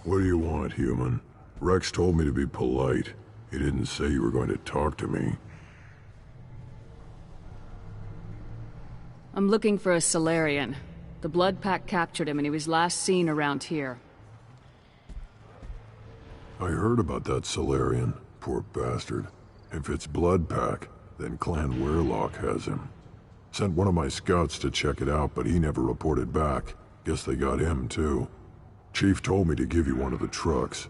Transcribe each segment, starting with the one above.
What do you want, human? Rex told me to be polite. He didn't say you were going to talk to me. I'm looking for a Salarian. The Blood Pack captured him and he was last seen around here. I heard about that Salarian. Poor bastard. If it's Blood Pack, then Clan Weyrloc has him. Sent one of my scouts to check it out, but he never reported back. Guess they got him, too. Chief told me to give you one of the trucks.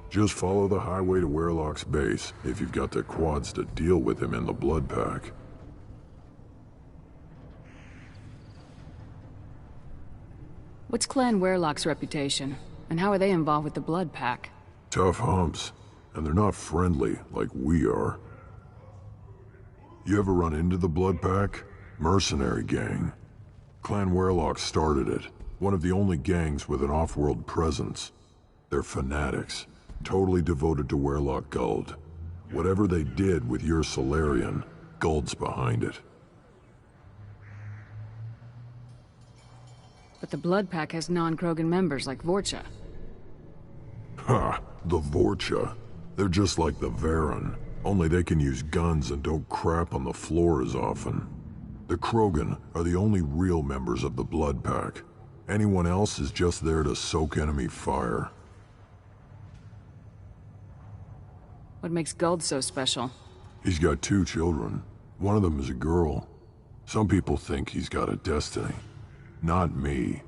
Just follow the highway to Weyrloc's base, if you've got the quads to deal with him in the Blood Pack. What's Clan Weyrloc's reputation? And how are they involved with the Blood Pack? Tough humps, and they're not friendly like we are. You ever run into the Blood Pack? Mercenary gang. Clan Weyrloc started it. One of the only gangs with an off-world presence. They're fanatics, totally devoted to Weyrloc Guld. Whatever they did with your Salarian, Guld's behind it. But the Blood Pack has non-Krogan members like Vorcha. Ha! The Vorcha. They're just like the Varen, only they can use guns and don't crap on the floor as often. The Krogan are the only real members of the Blood Pack. Anyone else is just there to soak enemy fire. What makes Guld so special? He's got 2 children. One of them is a girl. Some people think he's got a destiny. Not me.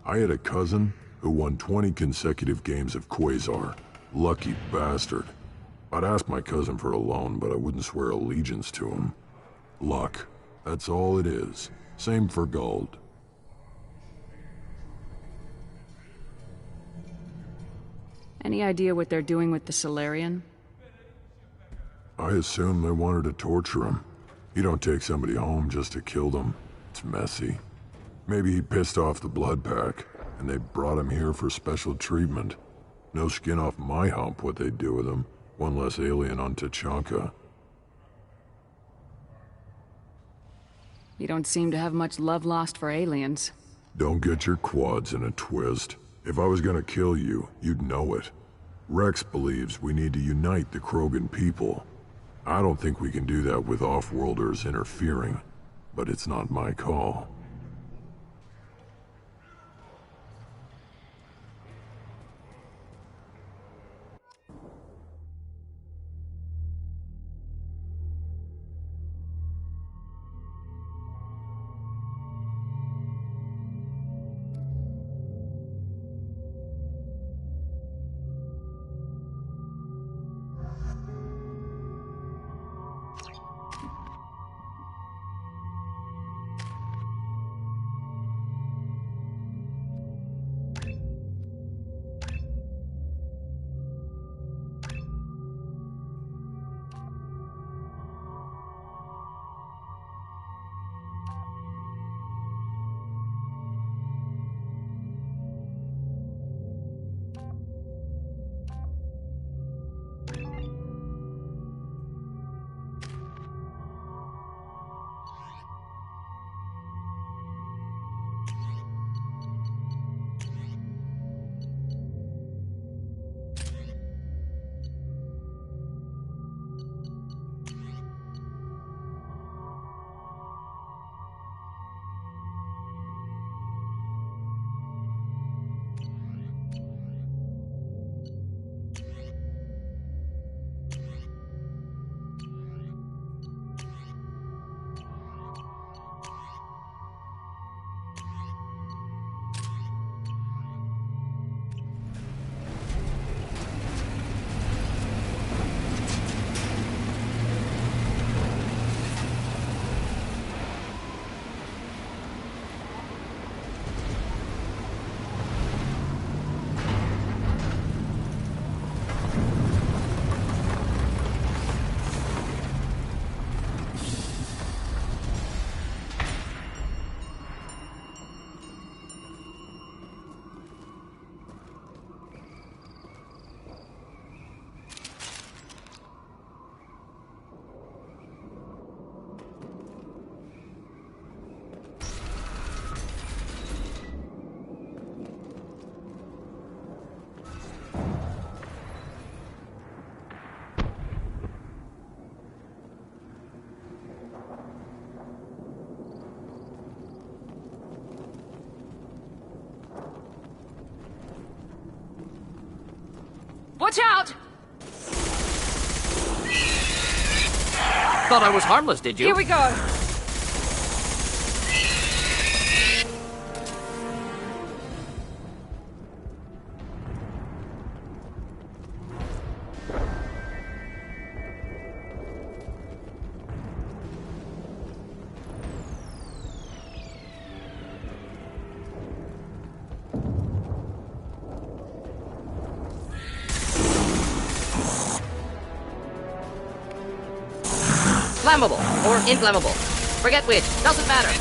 I had a cousin who won 20 consecutive games of Quasar. Lucky bastard. I'd ask my cousin for a loan, but I wouldn't swear allegiance to him. Luck. That's all it is. Same for Guld. Any idea what they're doing with the Salarian? I assume they wanted to torture him. You don't take somebody home just to kill them. It's messy. Maybe he pissed off the Blood Pack, and they brought him here for special treatment. No skin off my hump what they'd do with him. One less alien on Tuchanka. You don't seem to have much love lost for aliens. Don't get your quads in a twist. If I was gonna kill you, you'd know it. Rex believes we need to unite the Krogan people. I don't think we can do that with off-worlders interfering, but it's not my call. Watch out! Thought I was harmless, did you? Here we go. Flammable or inflammable. Forget which. Doesn't matter.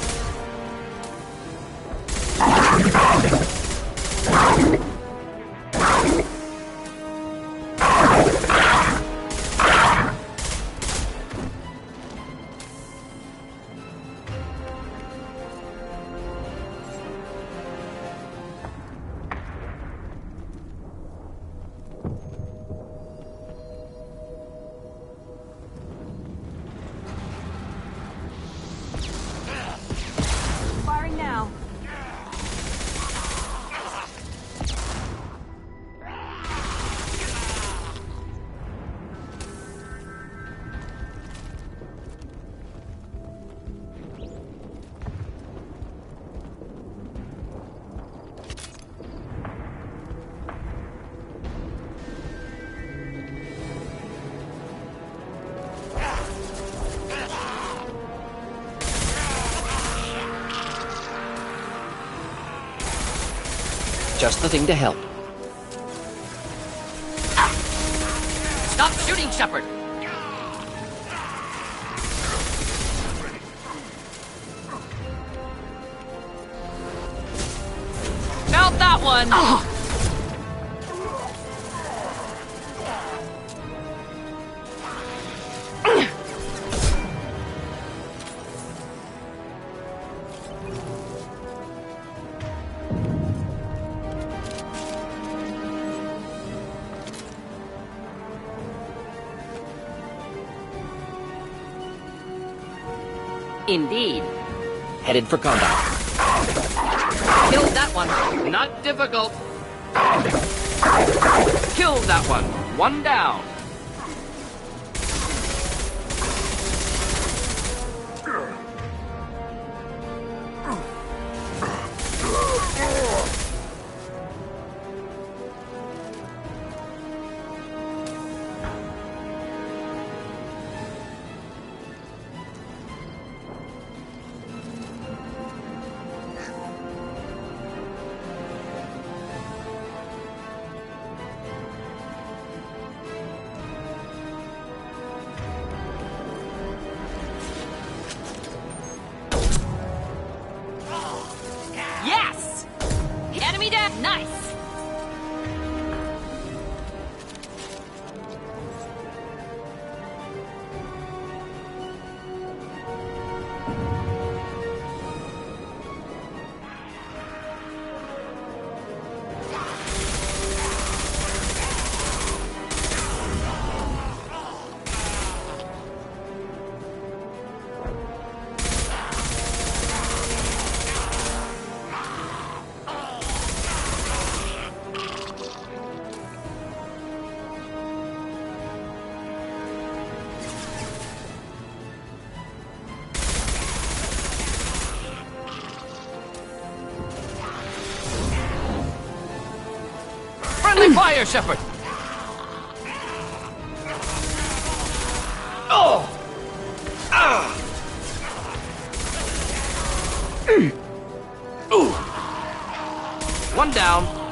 Firing now. Just the thing to help. Stop shooting, Shepard! Felt that one! Indeed. Headed for combat. Killed that one. Not difficult. Killed that one. One down. Yes! Enemy down! Nice! Friendly fire, Shepard! Oh! Ah! Ooh! One down.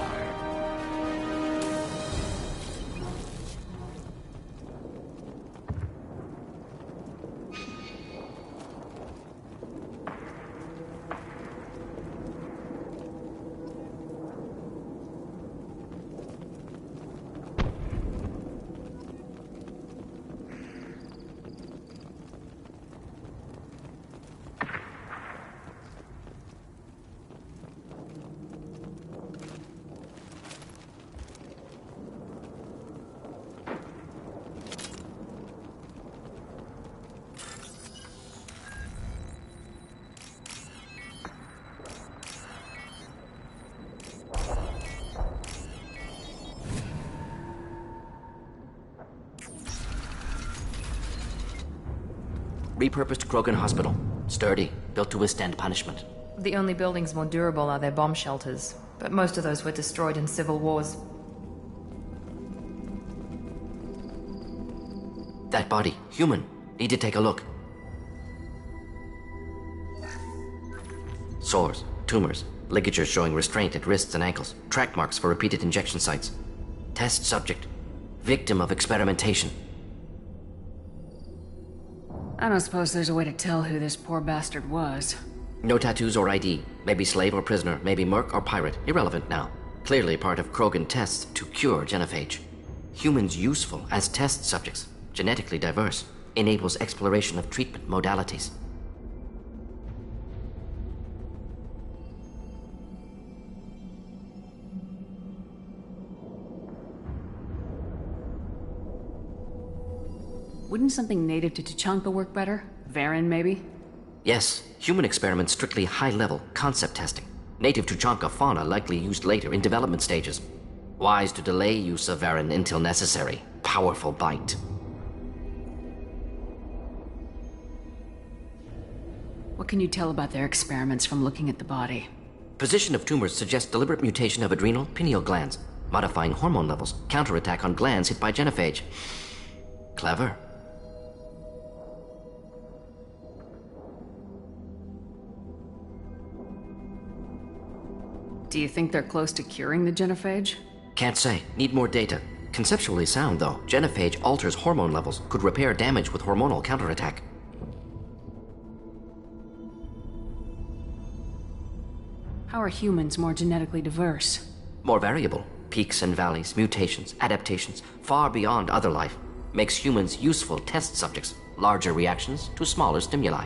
Repurposed Krogan Hospital. Sturdy, built to withstand punishment. The only buildings more durable are their bomb shelters, but most of those were destroyed in civil wars. That body, human. Need to take a look. Sores, tumors, ligatures showing restraint at wrists and ankles, track marks for repeated injection sites. Test subject. Victim of experimentation. I don't suppose there's a way to tell who this poor bastard was. No tattoos or ID. Maybe slave or prisoner, maybe merc or pirate. Irrelevant now. Clearly part of Krogan tests to cure genophage. Humans useful as test subjects. Genetically diverse. Enables exploration of treatment modalities. Wouldn't something native to Tuchanka work better? Varen, maybe? Yes, human experiments strictly high-level, concept testing. Native Tuchanka fauna likely used later in development stages. Wise to delay use of Varen until necessary. Powerful bite. What can you tell about their experiments from looking at the body? Position of tumors suggests deliberate mutation of adrenal, pineal glands, modifying hormone levels, counterattack on glands hit by genophage. Clever. Do you think they're close to curing the genophage? Can't say. Need more data. Conceptually sound, though. Genophage alters hormone levels, could repair damage with hormonal counterattack. How are humans more genetically diverse? More variable. Peaks and valleys, mutations, adaptations, far beyond other life. Makes humans useful test subjects. Larger reactions to smaller stimuli.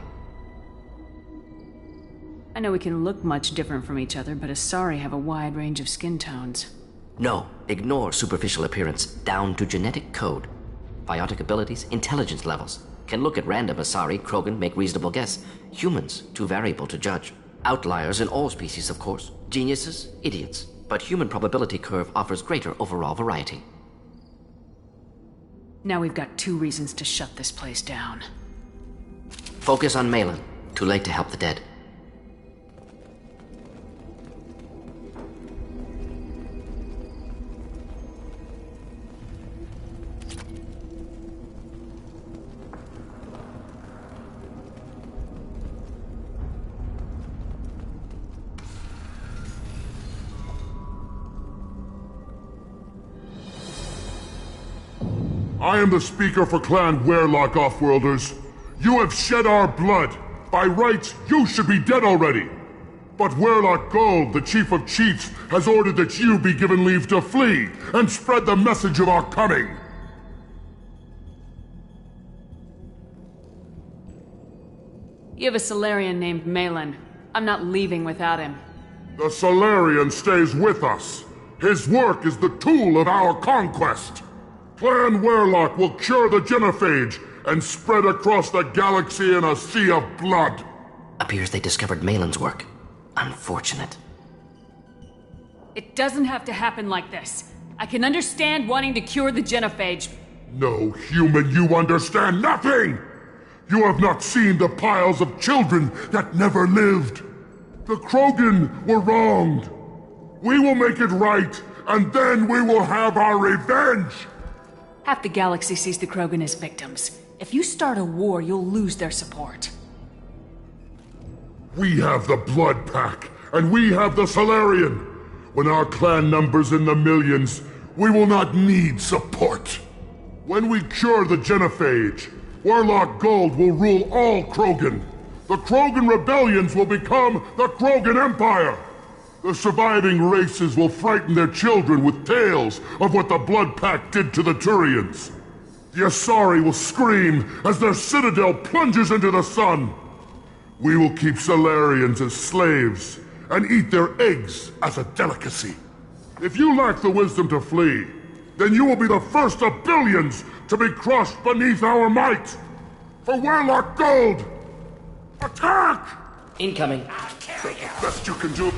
I know we can look much different from each other, but Asari have a wide range of skin tones. No, ignore superficial appearance, down to genetic code. Biotic abilities, intelligence levels. Can look at random Asari, Krogan, make reasonable guess. Humans, too variable to judge. Outliers in all species, of course. Geniuses, idiots. But human probability curve offers greater overall variety. Now we've got 2 reasons to shut this place down. Focus on Malin. Too late to help the dead. I am the speaker for Clan Werlock, Offworlders. You have shed our blood. By rights, you should be dead already. But Werlock Gold, the Chief of Chiefs, has ordered that you be given leave to flee and spread the message of our coming. You have a Solarian named Malin. I'm not leaving without him. The Solarian stays with us. His work is the tool of our conquest. Clan Werlock will cure the genophage and spread across the galaxy in a sea of blood. Appears they discovered Malin's work. Unfortunate. It doesn't have to happen like this. I can understand wanting to cure the genophage. No, human, you understand nothing! You have not seen the piles of children that never lived. The Krogan were wronged. We will make it right, and then we will have our revenge! Half the galaxy sees the Krogan as victims. If you start a war, you'll lose their support. We have the Blood Pack, and we have the Solarian. When our clan numbers in the millions, we will not need support. When we cure the genophage, Werlock Gold will rule all Krogan. The Krogan rebellions will become the Krogan Empire. The surviving races will frighten their children with tales of what the Blood Pack did to the Turians. The Asari will scream as their citadel plunges into the sun. We will keep Solarians as slaves and eat their eggs as a delicacy. If you lack the wisdom to flee, then you will be the first of billions to be crushed beneath our might. For Werlock Gold, attack! Incoming. The best you can do.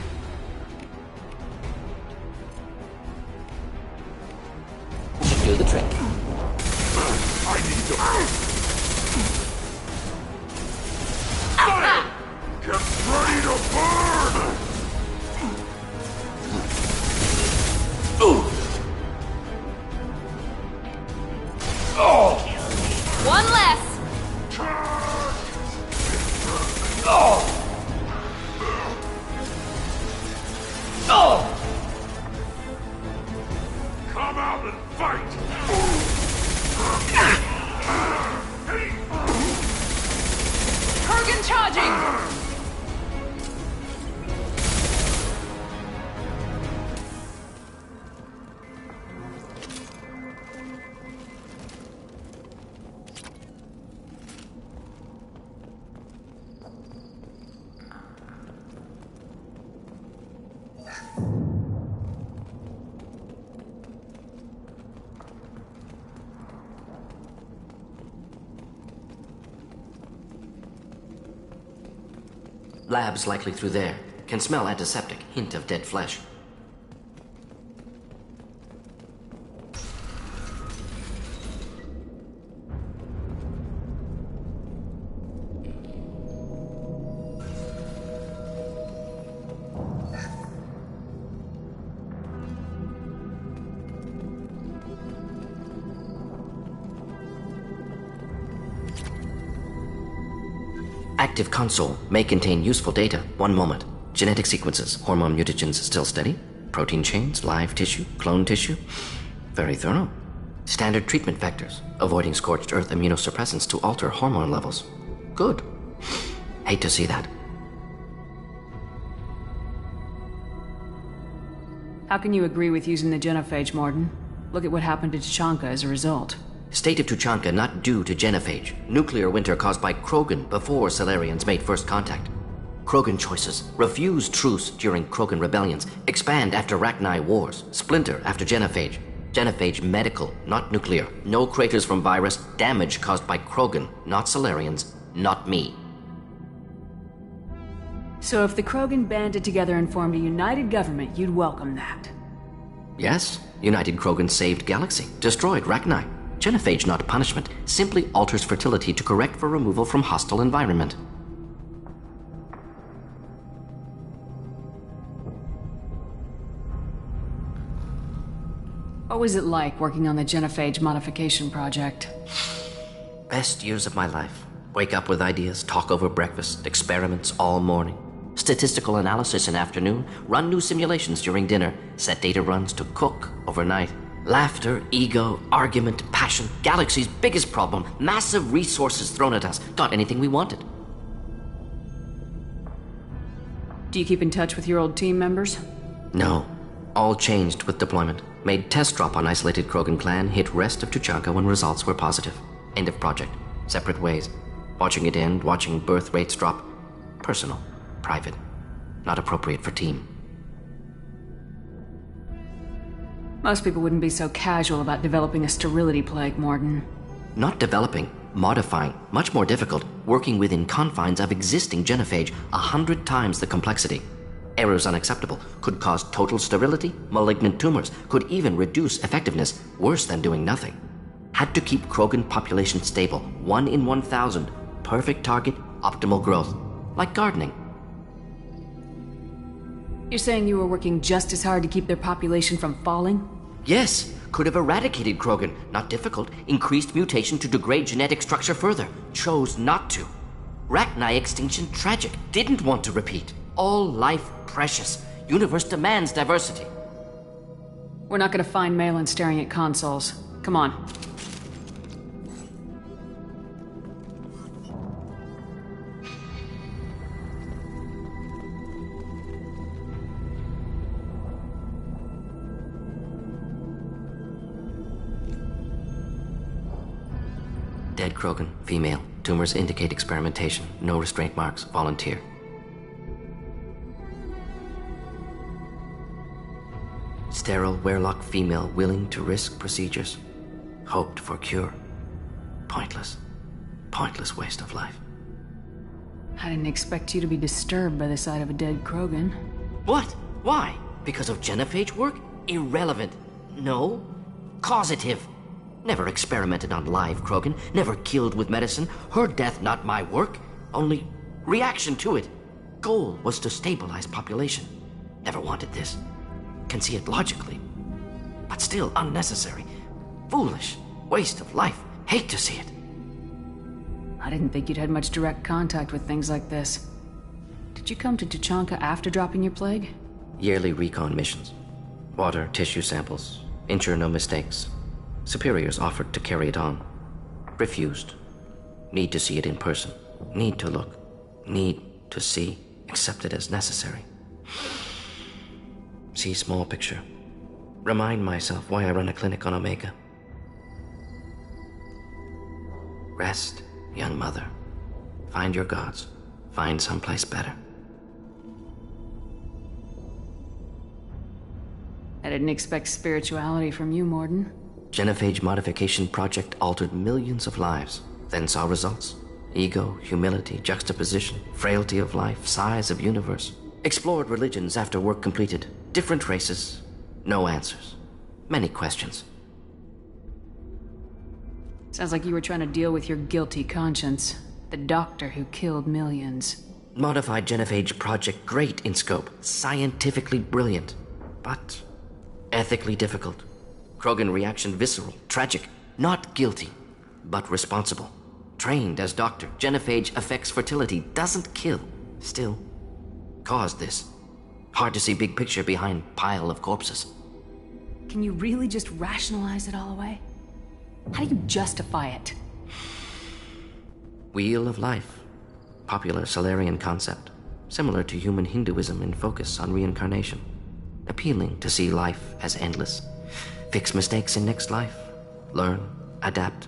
Should do the trick. I need to. Labs likely through there. Can smell antiseptic, hint of dead flesh. Active console may contain useful data. One moment. Genetic sequences, hormone mutagens still steady. Protein chains, live tissue, clone tissue. Very thorough. Standard treatment vectors, avoiding scorched earth immunosuppressants to alter hormone levels. Good. Hate to see that. How can you agree with using the genophage, Mordin? Look at what happened to Tuchanka as a result. State of Tuchanka not due to genophage. Nuclear winter caused by Krogan before Salarians made first contact. Krogan choices. Refuse truce during Krogan rebellions. Expand after Rachni wars. Splinter after genophage. Genophage medical, not nuclear. No craters from virus. Damage caused by Krogan, not Salarians, not me. So if the Krogan banded together and formed a united government, you'd welcome that? Yes. United Krogan saved Galaxy. Destroyed Rachni. Genophage, not punishment, simply alters fertility to correct for removal from hostile environment. What was it like working on the genophage modification project? Best years of my life. Wake up with ideas, talk over breakfast, experiments all morning. Statistical analysis in afternoon, run new simulations during dinner, set data runs to cook overnight. Laughter, ego, argument, passion, Galaxy's biggest problem, massive resources thrown at us, got anything we wanted. Do you keep in touch with your old team members? No. All changed with deployment. Made test drop on isolated Krogan clan, hit rest of Tuchanka when results were positive. End of project. Separate ways. Watching it end, watching birth rates drop. Personal. Private. Not appropriate for team. Most people wouldn't be so casual about developing a sterility plague, Mordin. Not developing, modifying, much more difficult, working within confines of existing genophage, 100 times the complexity. Errors unacceptable, could cause total sterility, malignant tumors, could even reduce effectiveness, worse than doing nothing. Had to keep Krogan population stable, 1 in 1,000, perfect target, optimal growth. Like gardening. You're saying you were working just as hard to keep their population from falling? Yes, could have eradicated Krogan. Not difficult. Increased mutation to degrade genetic structure further. Chose not to. Rachni extinction tragic. Didn't want to repeat. All life precious. Universe demands diversity. We're not gonna find Malin staring at consoles. Come on. Dead Krogan, female. Tumors indicate experimentation. No restraint marks. Volunteer. Sterile Werelock female willing to risk procedures. Hoped for cure. Pointless. Pointless waste of life. I didn't expect you to be disturbed by the sight of a dead Krogan. What? Why? Because of genophage work? Irrelevant. No. Causative. Never experimented on live Krogan. Never killed with medicine. Her death not my work. Only reaction to it. Goal was to stabilize population. Never wanted this. Can see it logically. But still unnecessary. Foolish. Waste of life. Hate to see it. I didn't think you'd had much direct contact with things like this. Did you come to Tuchanka after dropping your plague? Yearly recon missions. Water, tissue samples. Ensure no mistakes. Superiors offered to carry it on. Refused. Need to see it in person. Need to look. Need to see. Accept it as necessary. See small picture. Remind myself why I run a clinic on Omega. Rest, young mother. Find your gods. Find someplace better. I didn't expect spirituality from you, Mordin. Genophage modification project altered millions of lives, then saw results. Ego, humility, juxtaposition, frailty of life, size of universe. Explored religions after work completed. Different races. No answers. Many questions. Sounds like you were trying to deal with your guilty conscience. The doctor who killed millions. Modified genophage project great in scope. Scientifically brilliant. But ethically difficult. Krogan reaction visceral, tragic. Not guilty, but responsible. Trained as doctor, genophage affects fertility, doesn't kill. Still, caused this. Hard to see big picture behind pile of corpses. Can you really just rationalize it all away? How do you justify it? Wheel of life. Popular Solarian concept. Similar to human Hinduism in focus on reincarnation. Appealing to see life as endless. Fix mistakes in next life. Learn, adapt,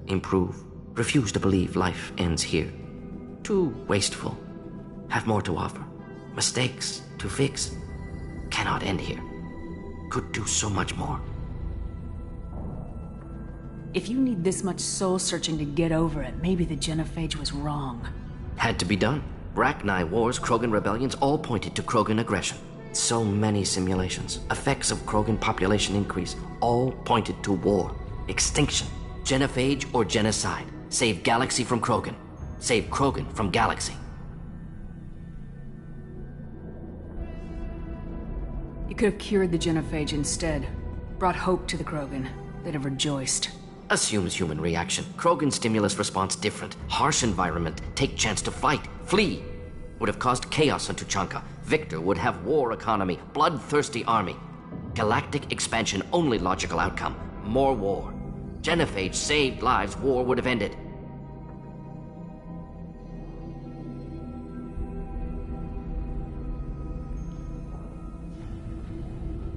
improve. Refuse to believe life ends here. Too wasteful. Have more to offer. Mistakes to fix. Cannot end here. Could do so much more. If you need this much soul-searching to get over it, maybe the genophage was wrong. Had to be done. Rachni wars, Krogan rebellions all pointed to Krogan aggression. So many simulations. Effects of Krogan population increase. All pointed to war. Extinction. Genophage or genocide. Save galaxy from Krogan. Save Krogan from galaxy. You could have cured the genophage instead. Brought hope to the Krogan. They'd have rejoiced. Assumes human reaction. Krogan stimulus response different. Harsh environment. Take chance to fight. Flee. Would have caused chaos on Tuchanka. Victor would have war economy. Bloodthirsty army. Galactic expansion only logical outcome. More war. Genophage saved lives. War would have ended.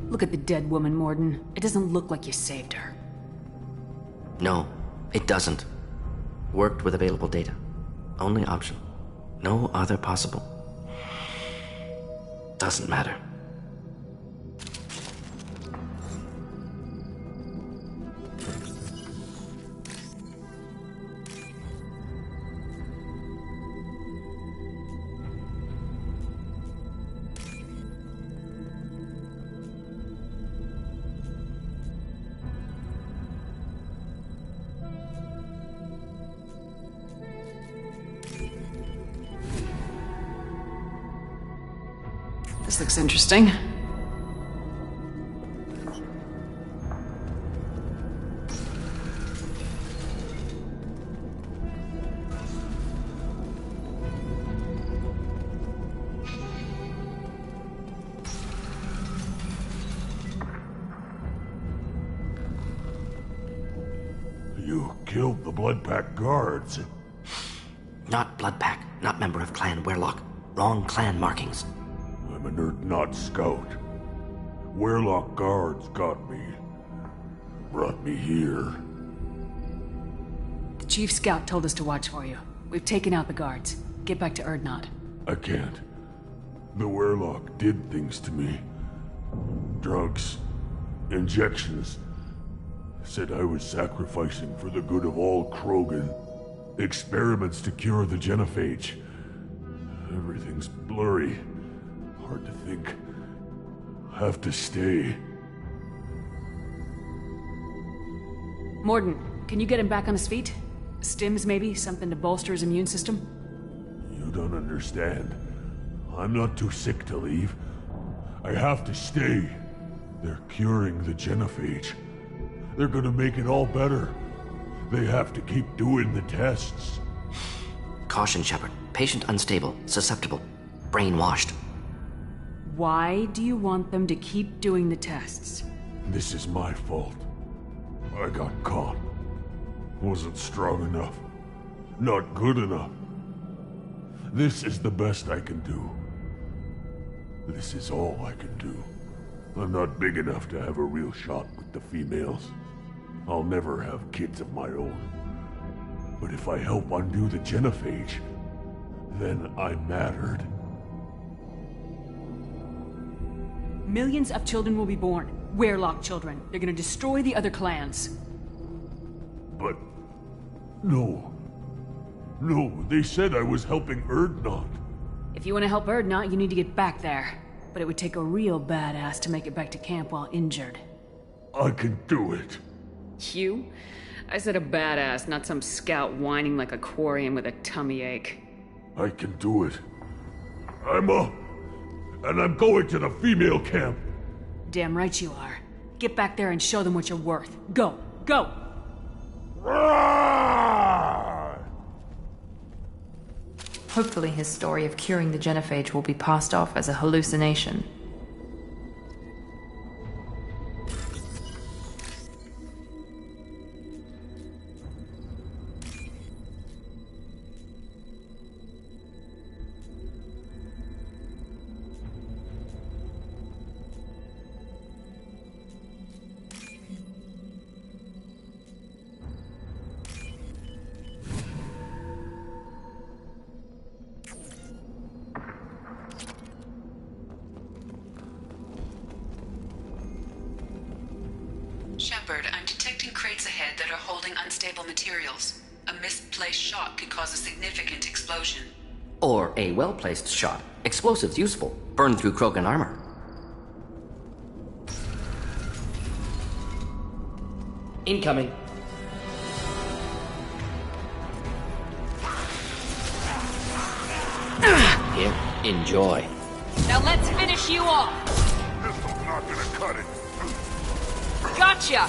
Look at the dead woman, Mordin. It doesn't look like you saved her. No, it doesn't. Worked with available data. Only option. No other possible. Doesn't matter. This looks interesting. You killed the Bloodpack guards. Not Bloodpack, not member of Clan Werlock. Wrong clan markings. I'm a Nerd scout. Werlock guards got me. Brought me here. The chief scout told us to watch for you. We've taken out the guards. Get back to Erdnot. I can't. The Werlock did things to me. Drugs. Injections. Said I was sacrificing for the good of all Krogan. Experiments to cure the genophage. Everything's blurry. Hard to think. Have to stay. Mordin, can you get him back on his feet? Stims, maybe? Something to bolster his immune system? You don't understand. I'm not too sick to leave. I have to stay. They're curing the genophage. They're gonna make it all better. They have to keep doing the tests. Caution, Shepard. Patient unstable, susceptible, brainwashed. Why do you want them to keep doing the tests? This is my fault. I got caught. Wasn't strong enough. Not good enough. This is the best I can do. This is all I can do. I'm not big enough to have a real shot with the females. I'll never have kids of my own. But if I help undo the genophage, then I mattered. Millions of children will be born. Werlock children. They're gonna destroy the other clans. But... no. No, they said I was helping Erdnot. If you want to help Erdnot, you need to get back there. But it would take a real badass to make it back to camp while injured. I can do it. You? I said a badass, not some scout whining like a quarian with a tummy ache. I can do it. And I'm going to the female camp. Damn right you are. Get back there and show them what you're worth. Go! Go! Hopefully his story of curing the genophage will be passed off as a hallucination. Shepard, I'm detecting crates ahead that are holding unstable materials. A misplaced shot could cause a significant explosion. Or a well-placed shot. Explosives useful. Burn through Krogan armor. Incoming. Here, enjoy. Now let's finish you off! Pistol's not gonna cut it. Gotcha!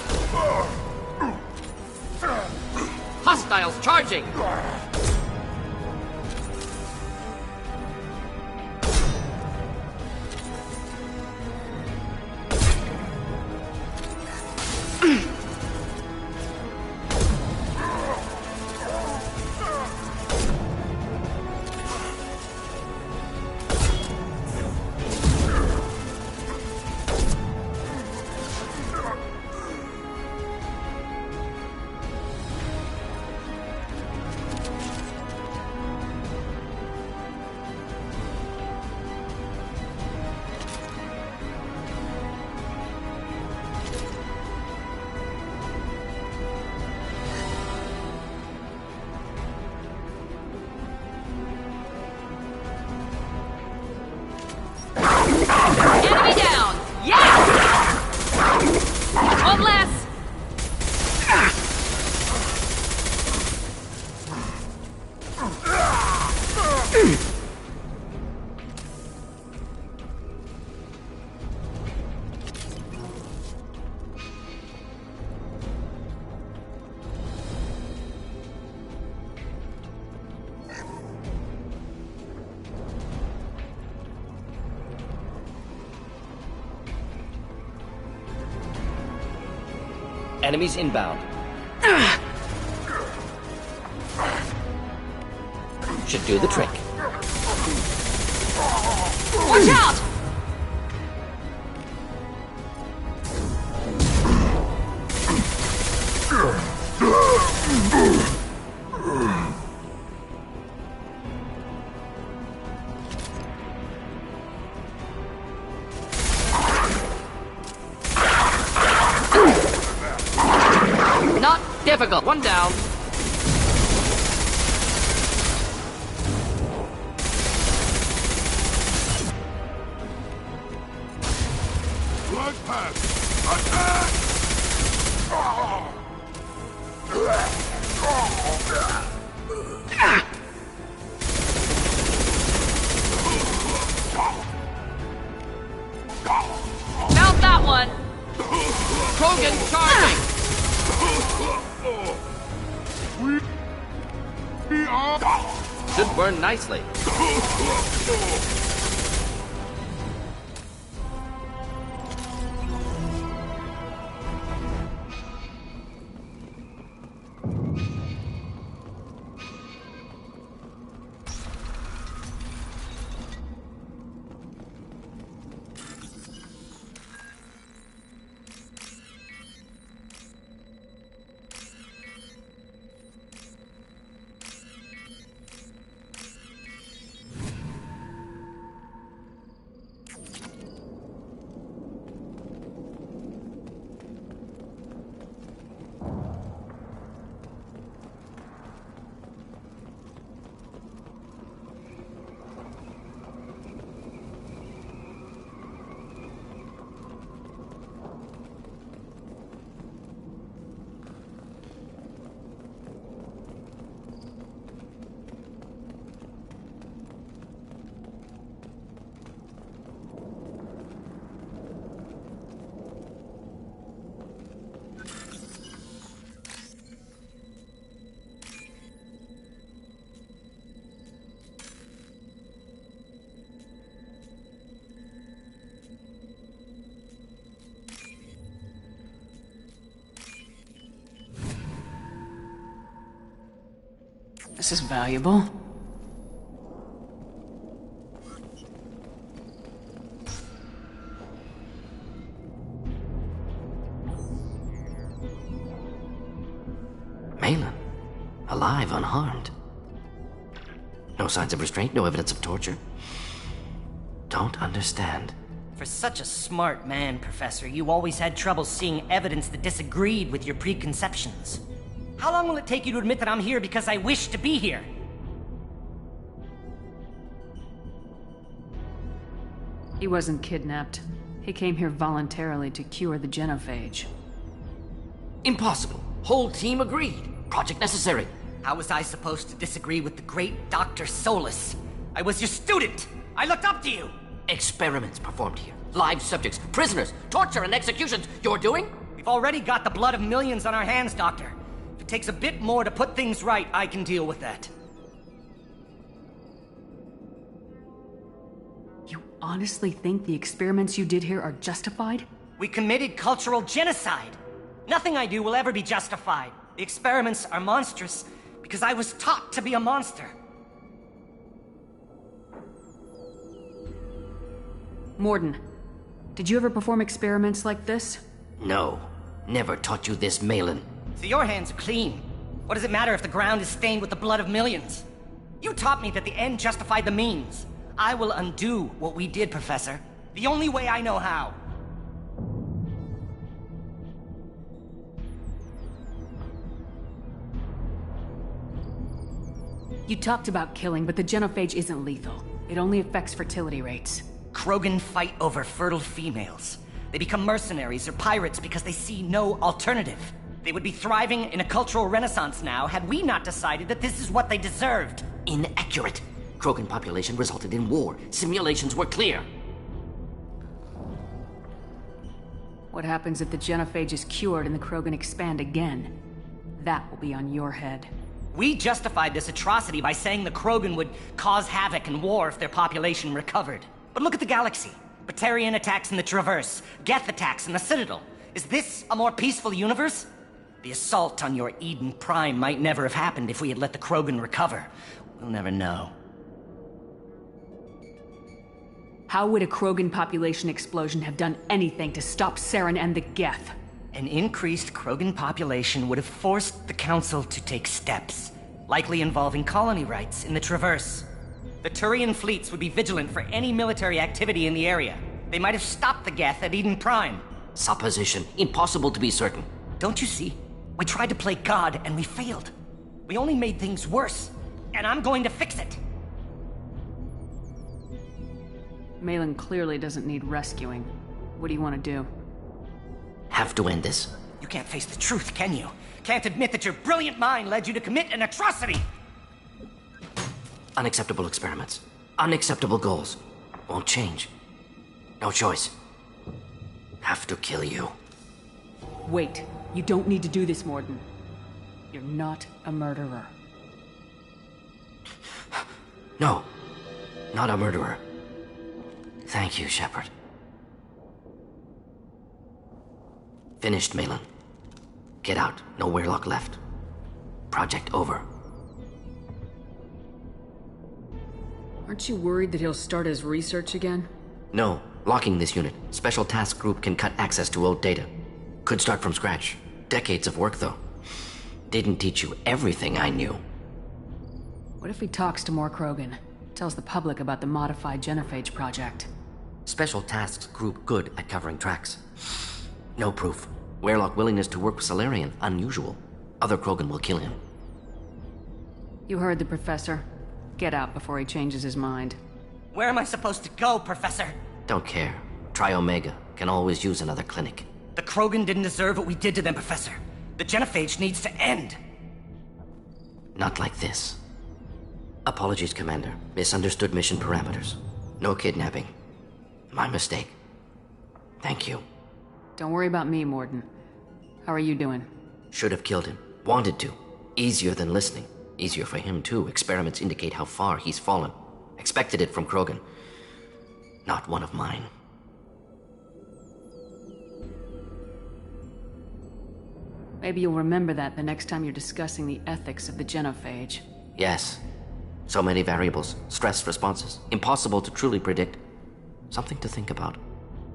Hostiles charging! Enemy down! Yes! One less! Enemies inbound. Should do the trick. Watch out! Not difficult. One down. Blood pass! Attack! Found that one! Krogan charging! We are... Should burn nicely. This is valuable. Malin, alive, unharmed. No signs of restraint, no evidence of torture. Don't understand. For such a smart man, Professor, you always had trouble seeing evidence that disagreed with your preconceptions. How long will it take you to admit that I'm here because I wish to be here? He wasn't kidnapped. He came here voluntarily to cure the genophage. Impossible. Whole team agreed. Project necessary. How was I supposed to disagree with the great Dr. Solus? I was your student! I looked up to you! Experiments performed here. Live subjects, prisoners, torture and executions. You're doing? We've already got the blood of millions on our hands, Doctor. If it takes a bit more to put things right, I can deal with that. You honestly think the experiments you did here are justified? We committed cultural genocide. Nothing I do will ever be justified. The experiments are monstrous because I was taught to be a monster. Mordin, did you ever perform experiments like this? No. Never taught you this, Malin. So your hands are clean. What does it matter if the ground is stained with the blood of millions? You taught me that the end justified the means. I will undo what we did, Professor. The only way I know how. You talked about killing, but the genophage isn't lethal. It only affects fertility rates. Krogan fight over fertile females. They become mercenaries or pirates because they see no alternative. They would be thriving in a cultural renaissance now had we not decided that this is what they deserved. Inaccurate. Krogan population resulted in war. Simulations were clear. What happens if the genophage is cured and the Krogan expand again? That will be on your head. We justified this atrocity by saying the Krogan would cause havoc and war if their population recovered. But look at the galaxy. Batarian attacks in the Traverse, Geth attacks in the Citadel. Is this a more peaceful universe? The assault on your Eden Prime might never have happened if we had let the Krogan recover. We'll never know. How would a Krogan population explosion have done anything to stop Saren and the Geth? An increased Krogan population would have forced the Council to take steps, likely involving colony rights in the Traverse. The Turian fleets would be vigilant for any military activity in the area. They might have stopped the Geth at Eden Prime. Supposition. Impossible to be certain. Don't you see? We tried to play God and we failed. We only made things worse, and I'm going to fix it. Malin clearly doesn't need rescuing. What do you want to do? Have to end this. You can't face the truth, can you? Can't admit that your brilliant mind led you to commit an atrocity! Unacceptable experiments. Unacceptable goals. Won't change. No choice. Have to kill you. Wait. You don't need to do this, Mordin. You're not a murderer. No. Not a murderer. Thank you, Shepard. Finished, Malin. Get out. No Weirlock left. Project over. Aren't you worried that he'll start his research again? No. Locking this unit. Special Task Group can cut access to old data. Could start from scratch. Decades of work, though. Didn't teach you everything I knew. What if he talks to more Krogan? Tells the public about the modified genophage project? Special Tasks Group good at covering tracks. No proof. Weirlock willingness to work with Salarian, unusual. Other Krogan will kill him. You heard the professor. Get out before he changes his mind. Where am I supposed to go, Professor? Don't care. Try Omega. Can always use another clinic. The Krogan didn't deserve what we did to them, Professor. The genophage needs to end. Not like this. Apologies, Commander. Misunderstood mission parameters. No kidnapping. My mistake. Thank you. Don't worry about me, Mordin. How are you doing? Should have killed him. Wanted to. Easier than listening. Easier for him, too. Experiments indicate how far he's fallen. Expected it from Krogan. Not one of mine. Maybe you'll remember that the next time you're discussing the ethics of the genophage. Yes. So many variables, stress responses, impossible to truly predict. Something to think about.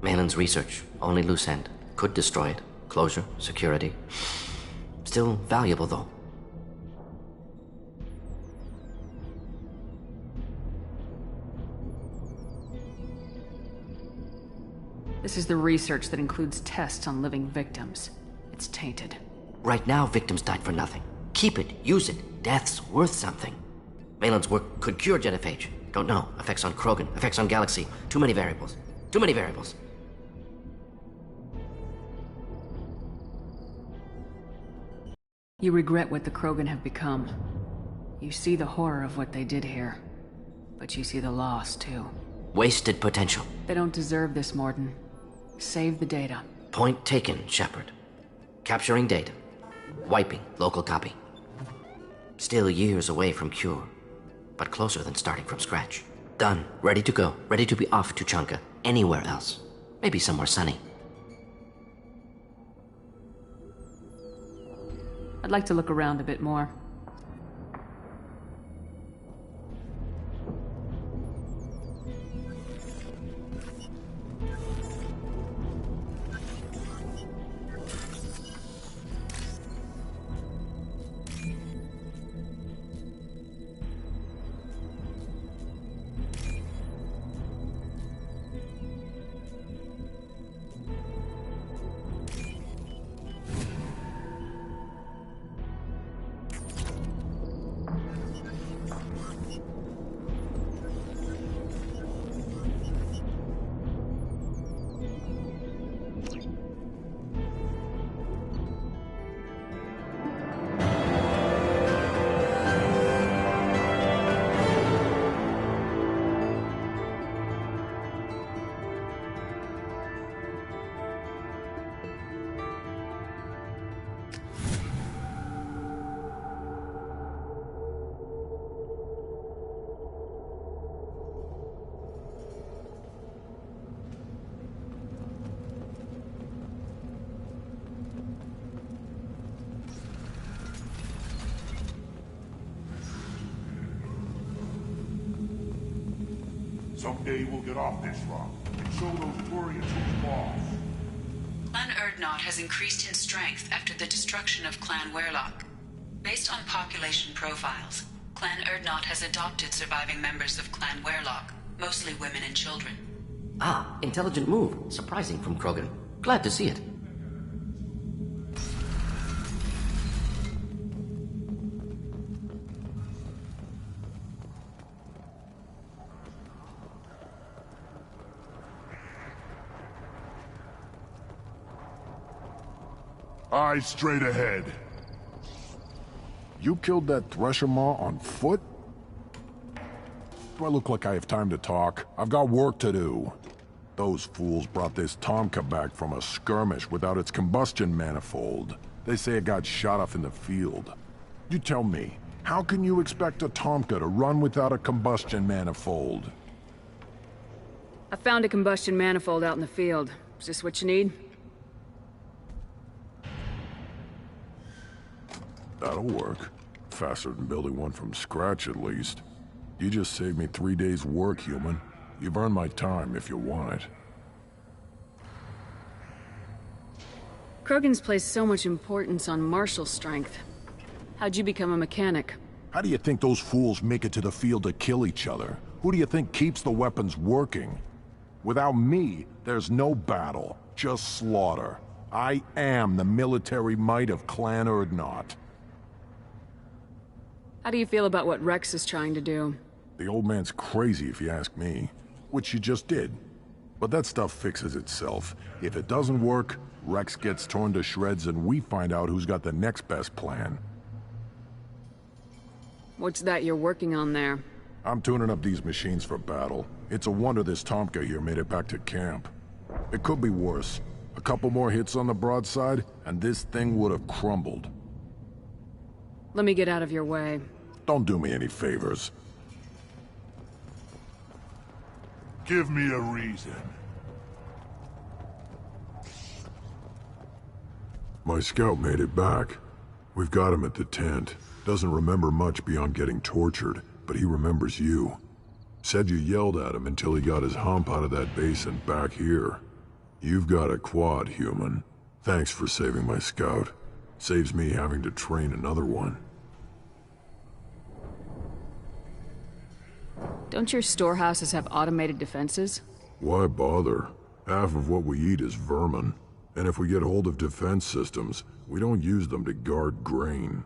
Malin's research, only loose end. Could destroy it. Closure, security. Still valuable, though. This is the research that includes tests on living victims. It's tainted. Right now, victims died for nothing. Keep it, use it. Death's worth something. Malin's work could cure genophage. Don't know. Effects on Krogan, effects on Galaxy. Too many variables. Too many variables. You regret what the Krogan have become. You see the horror of what they did here. But you see the loss, too. Wasted potential. They don't deserve this, Mordin. Save the data. Point taken, Shepard. Capturing data. Wiping local copy. Still years away from cure, but closer than starting from scratch. Done. Ready to go. Ready to be off to Tuchanka. Anywhere else. Maybe somewhere sunny. I'd like to look around a bit more. Someday we'll get off this rock and show those Turians who's boss. Clan Urdnot has increased in strength after the destruction of Clan Werlock. Based on population profiles, Clan Urdnot has adopted surviving members of Clan Werlock, mostly women and children. Ah, intelligent move. Surprising from Krogan. Glad to see it. Eyes straight ahead. You killed that Thresher Maw on foot? Do I look like I have time to talk? I've got work to do. Those fools brought this Tomka back from a skirmish without its combustion manifold. They say it got shot off in the field. You tell me, how can you expect a Tomka to run without a combustion manifold? I found a combustion manifold out in the field. Is this what you need? That'll work. Faster than building one from scratch, at least. You just saved me 3 days' work, human. You've earned my time if you want it. Krogan's placed so much importance on martial strength. How'd you become a mechanic? How do you think those fools make it to the field to kill each other? Who do you think keeps the weapons working? Without me, there's no battle, just slaughter. I am the military might of Clan Urdnot. How do you feel about what Rex is trying to do? The old man's crazy if you ask me, which you just did. But that stuff fixes itself. If it doesn't work, Rex gets torn to shreds and we find out who's got the next best plan. What's that you're working on there? I'm tuning up these machines for battle. It's a wonder this Tomka here made it back to camp. It could be worse. A couple more hits on the broadside, and this thing would have crumbled. Let me get out of your way. Don't do me any favors. Give me a reason. My scout made it back. We've got him at the tent. Doesn't remember much beyond getting tortured, but he remembers you. Said you yelled at him until he got his hump out of that basin back here. You've got a quad, human. Thanks for saving my scout. Saves me having to train another one. Don't your storehouses have automated defenses? Why bother? Half of what we eat is vermin. And if we get hold of defense systems, we don't use them to guard grain.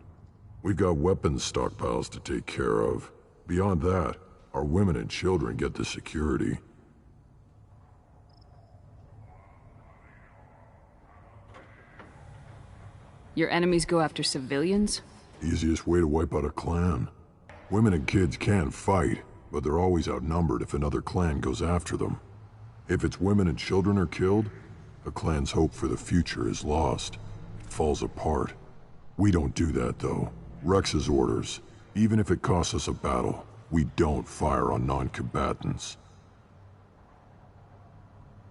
We've got weapons stockpiles to take care of. Beyond that, our women and children get the security. Your enemies go after civilians? Easiest way to wipe out a clan. Women and kids can fight, but they're always outnumbered if another clan goes after them. If its women and children are killed, a clan's hope for the future is lost. It falls apart. We don't do that, though. Rex's orders. Even if it costs us a battle, we don't fire on non-combatants.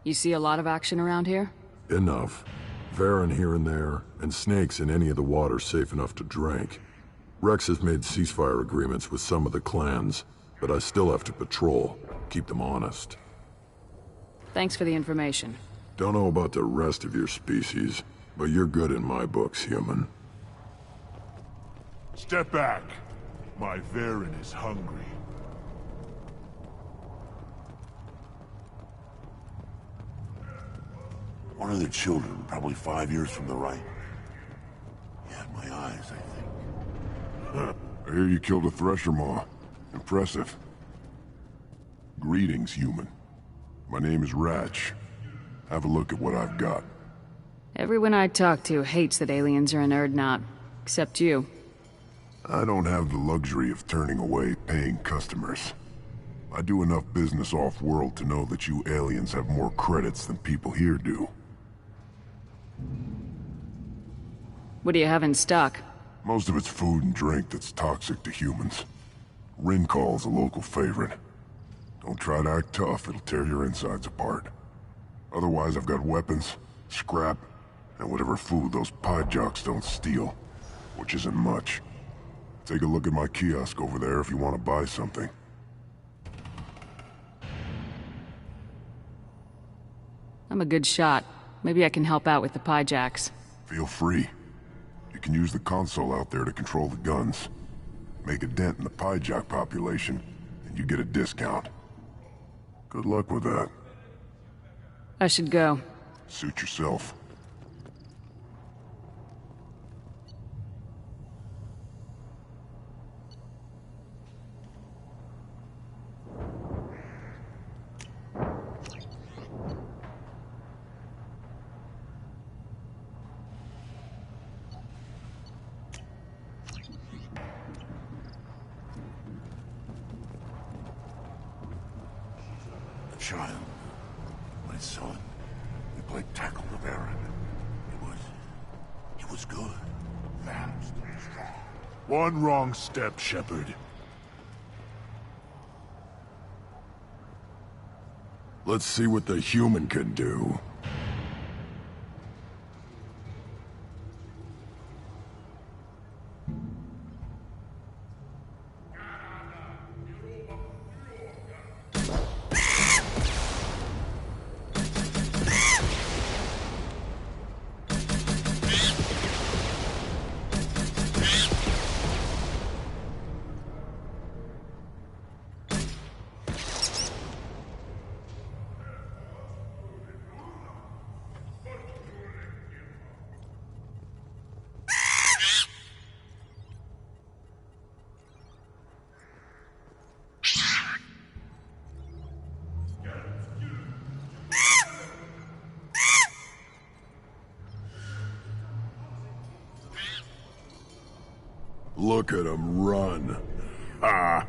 You see a lot of action around here? Enough. Varen here and there, and snakes in any of the water safe enough to drink. Rex has made ceasefire agreements with some of the clans, but I still have to patrol, keep them honest. Thanks for the information. Don't know about the rest of your species, but you're good in my books, human. Step back. My Varen is hungry. One of their children, probably 5 years from the right. He had my eyes, I think. I hear you killed a Thresher Maw. Impressive. Greetings, human. My name is Ratch. Have a look at what I've got. Everyone I talk to hates that aliens are an Urdnot, except you. I don't have the luxury of turning away paying customers. I do enough business off-world to know that you aliens have more credits than people here do. What do you have in stock? Most of it's food and drink that's toxic to humans. Rincall's a local favorite. Don't try to act tough, it'll tear your insides apart. Otherwise, I've got weapons, scrap, and whatever food those pie jocks don't steal. Which isn't much. Take a look at my kiosk over there if you want to buy something. I'm a good shot. Maybe I can help out with the pie jacks. Feel free. You can use the console out there to control the guns. Make a dent in the pie jock population, and you get a discount. Good luck with that. I should go. Suit yourself. Child, my son, we played tackle with Aaron. He was good, fast, and strong. One wrong step, Shepard. Let's see what the human can do. Look at him run. Ah!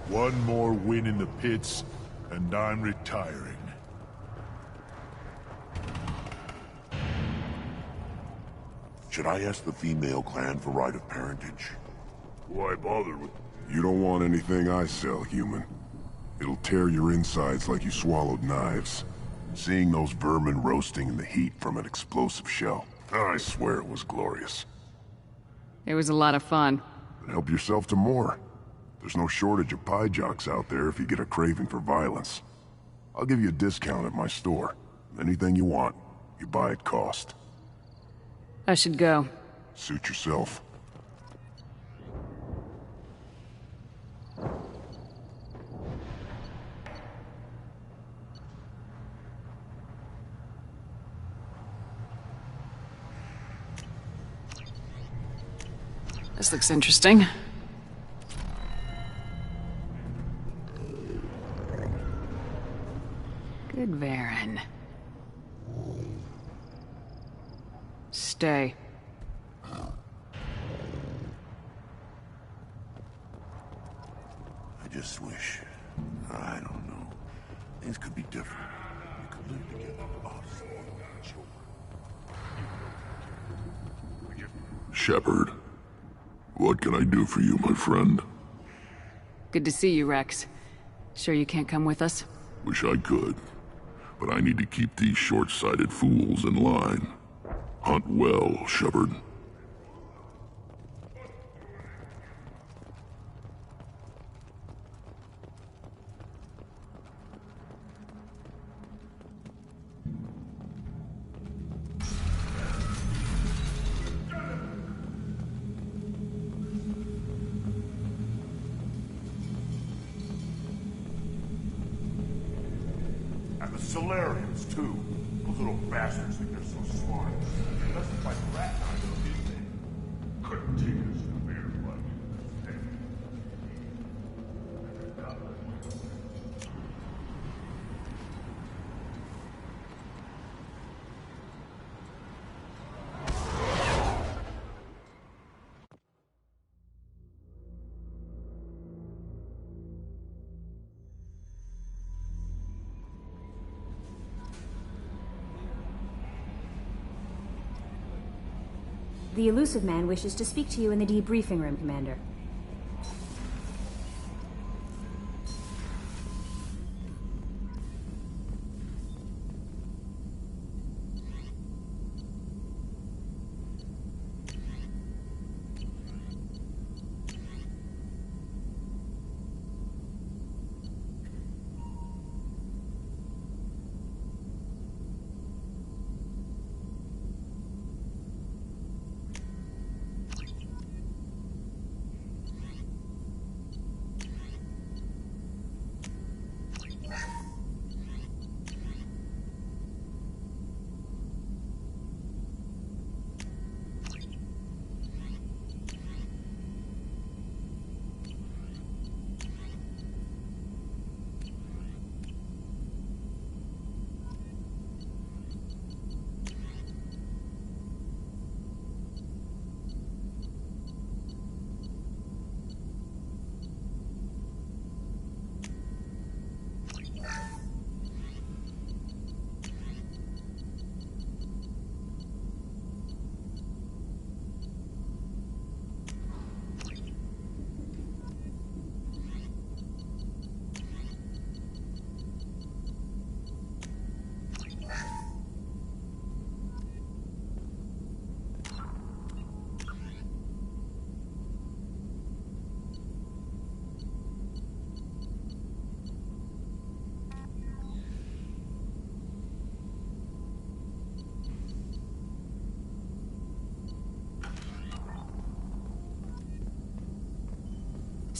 One more win in the pits, and I'm retiring. Should I ask the female clan for right of parentage? Why bother with... You don't want anything I sell, human. It'll tear your insides like you swallowed knives. Seeing those vermin roasting in the heat from an explosive shell, I swear it was glorious. It was a lot of fun. Then help yourself to more. There's no shortage of pie jocks out there if you get a craving for violence. I'll give you a discount at my store. Anything you want, you buy at cost. I should go. Suit yourself. This looks interesting. Good Varen. Stay. I just wish... I don't know. Things could be different. We could live together without spoiling children. Shepard, what can I do for you, my friend? Good to see you, Rex. Sure you can't come with us? Wish I could, but I need to keep these short-sighted fools in line. Hunt well, Shepard. And the Solarians, too. Those little bastards think they're so smart. Nothing like rat though, did they? Couldn't take us to the bear blood. The Illusive Man wishes to speak to you in the debriefing room, Commander.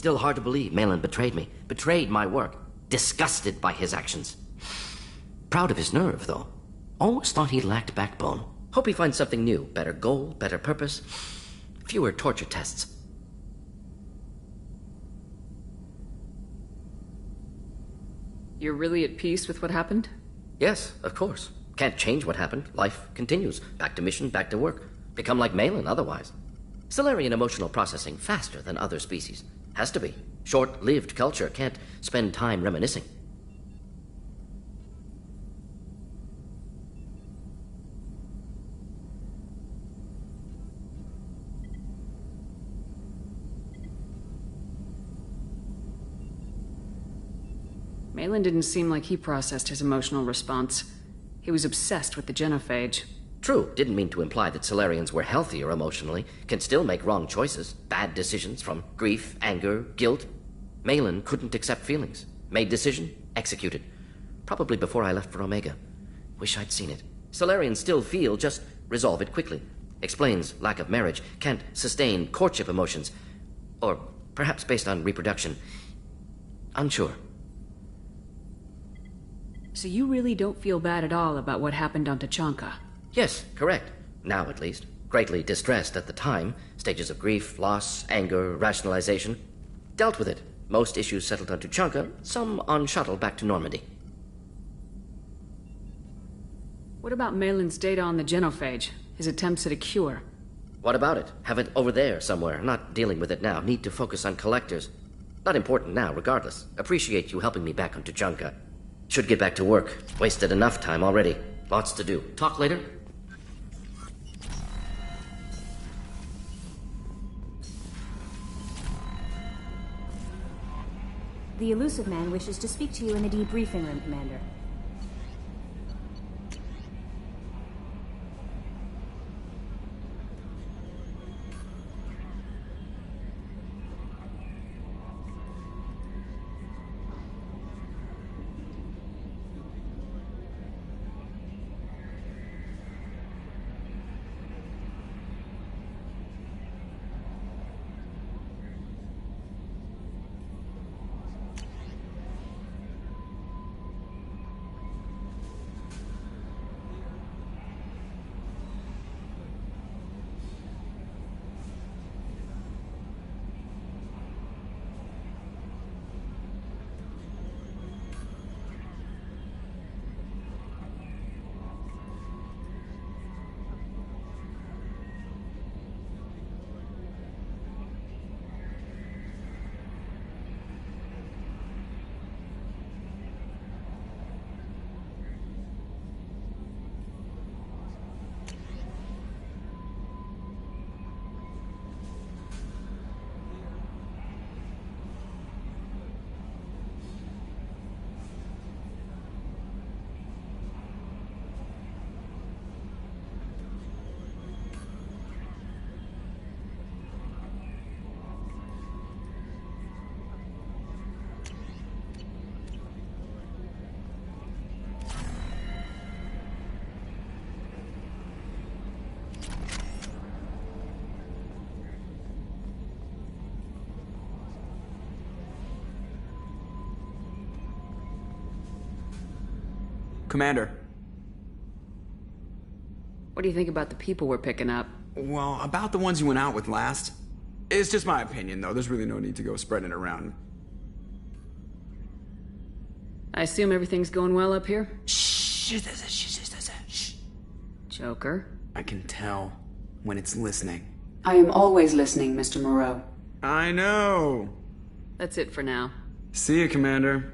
Still hard to believe Malin betrayed me, betrayed my work, disgusted by his actions. Proud of his nerve, though. Always thought he lacked backbone. Hope he finds something new, better goal, better purpose, fewer torture tests. You're really at peace with what happened? Yes, of course. Can't change what happened. Life continues. Back to mission, back to work. Become like Malin otherwise. Salarian emotional processing faster than other species. Has to be. Short-lived culture can't spend time reminiscing. Malin didn't seem like he processed his emotional response. He was obsessed with the genophage. True, didn't mean to imply that Salarians were healthier emotionally, can still make wrong choices, bad decisions from grief, anger, guilt. Malin couldn't accept feelings. Made decision, executed. Probably before I left for Omega. Wish I'd seen it. Salarians still feel, just resolve it quickly. Explains lack of marriage, can't sustain courtship emotions. Or perhaps based on reproduction. Unsure. So you really don't feel bad at all about what happened on Tachanka? Yes, correct. Now, at least. Greatly distressed at the time. Stages of grief, loss, anger, rationalization. Dealt with it. Most issues settled on Tuchanka, some on shuttle back to Normandy. What about Malin's data on the genophage? His attempts at a cure? What about it? Have it over there somewhere. Not dealing with it now. Need to focus on collectors. Not important now, regardless. Appreciate you helping me back on Tuchanka. Should get back to work. Wasted enough time already. Lots to do. Talk later? The Illusive Man wishes to speak to you in the debriefing room, Commander. Commander. What do you think about the people we're picking up? Well, about the ones you went out with last. It's just my opinion, though. There's really no need to go spreading it around. I assume everything's going well up here? Shh. Joker? I can tell when it's listening. I am always listening, Mr. Moreau. I know. That's it for now. See you, Commander.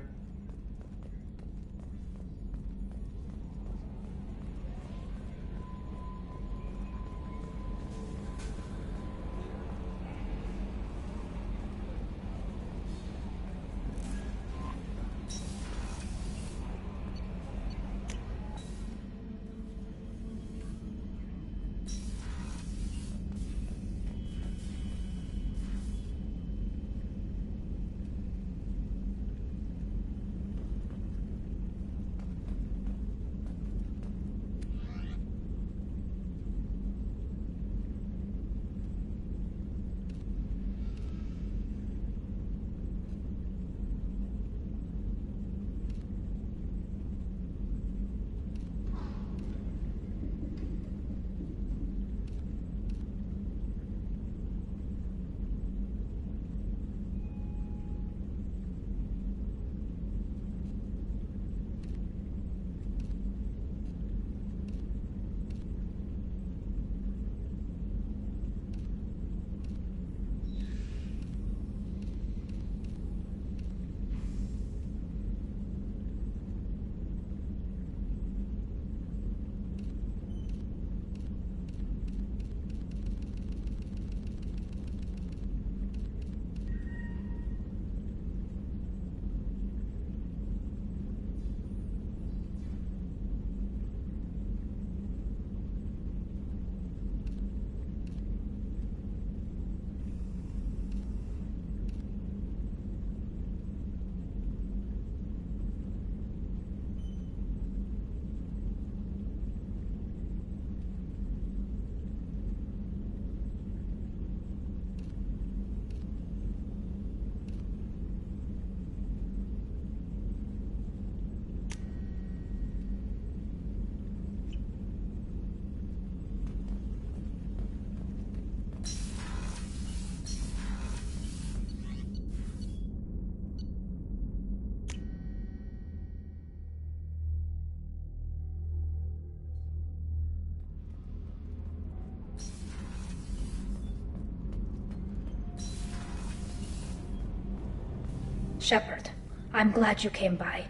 Shepard, I'm glad you came by.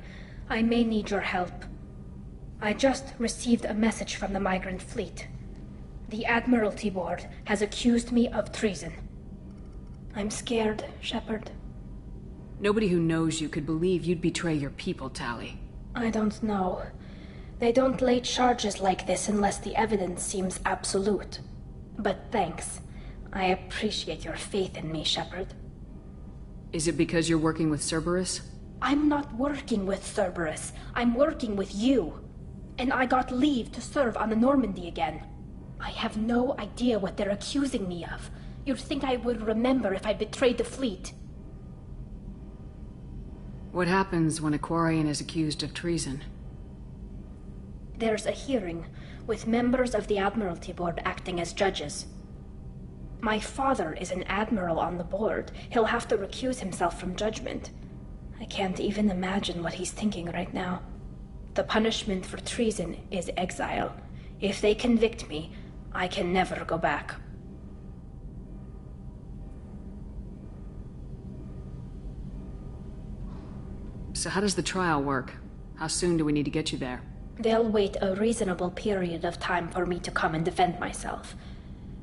I may need your help. I just received a message from the migrant fleet. The Admiralty Board has accused me of treason. I'm scared, Shepard. Nobody who knows you could believe you'd betray your people, Tali. I don't know. They don't lay charges like this unless the evidence seems absolute. But thanks. I appreciate your faith in me, Shepard. Is it because you're working with Cerberus? I'm not working with Cerberus. I'm working with you. And I got leave to serve on the Normandy again. I have no idea what they're accusing me of. You'd think I would remember if I betrayed the fleet. What happens when a Quarian is accused of treason? There's a hearing, with members of the Admiralty Board acting as judges. My father is an admiral on the board. He'll have to recuse himself from judgment. I can't even imagine what he's thinking right now. The punishment for treason is exile. If they convict me, I can never go back. So how does the trial work? How soon do we need to get you there? They'll wait a reasonable period of time for me to come and defend myself.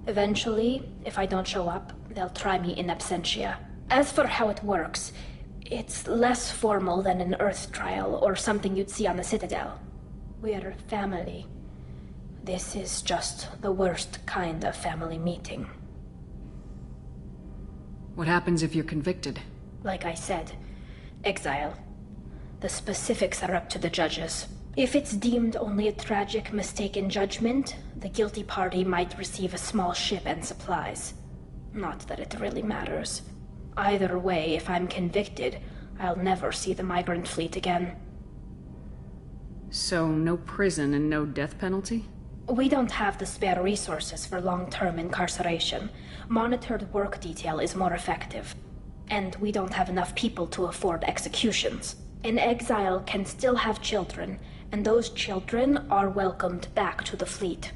Eventually, if I don't show up, they'll try me in absentia. As for how it works, it's less formal than an Earth trial or something you'd see on the Citadel. We're family. This is just the worst kind of family meeting. What happens if you're convicted? Like I said, exile. The specifics are up to the judges. If it's deemed only a tragic mistake in judgment, the guilty party might receive a small ship and supplies. Not that it really matters. Either way, if I'm convicted, I'll never see the migrant fleet again. So, no prison and no death penalty? We don't have the spare resources for long-term incarceration. Monitored work detail is more effective. And we don't have enough people to afford executions. An exile can still have children, and those children are welcomed back to the fleet.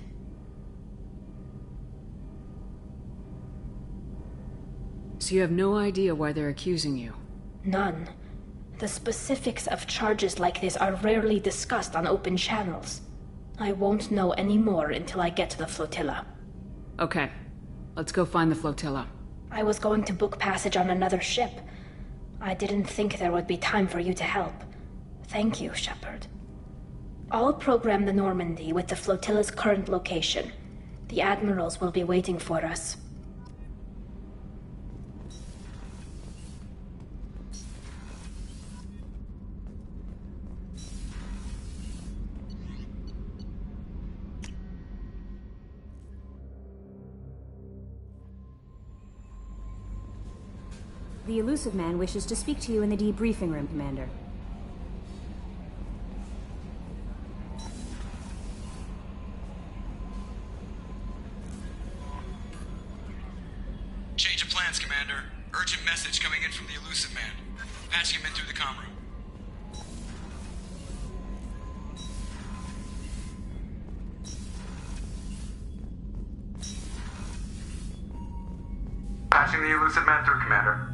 So you have no idea why they're accusing you? None. The specifics of charges like this are rarely discussed on open channels. I won't know any more until I get to the flotilla. Okay. Let's go find the flotilla. I was going to book passage on another ship. I didn't think there would be time for you to help. Thank you, Shepard. I'll program the Normandy with the flotilla's current location. The admirals will be waiting for us. The Illusive Man wishes to speak to you in the debriefing room, Commander. Change of plans, Commander. Urgent message coming in from the Illusive Man. Patching him in through the comm room. Patching the Illusive Man through, Commander.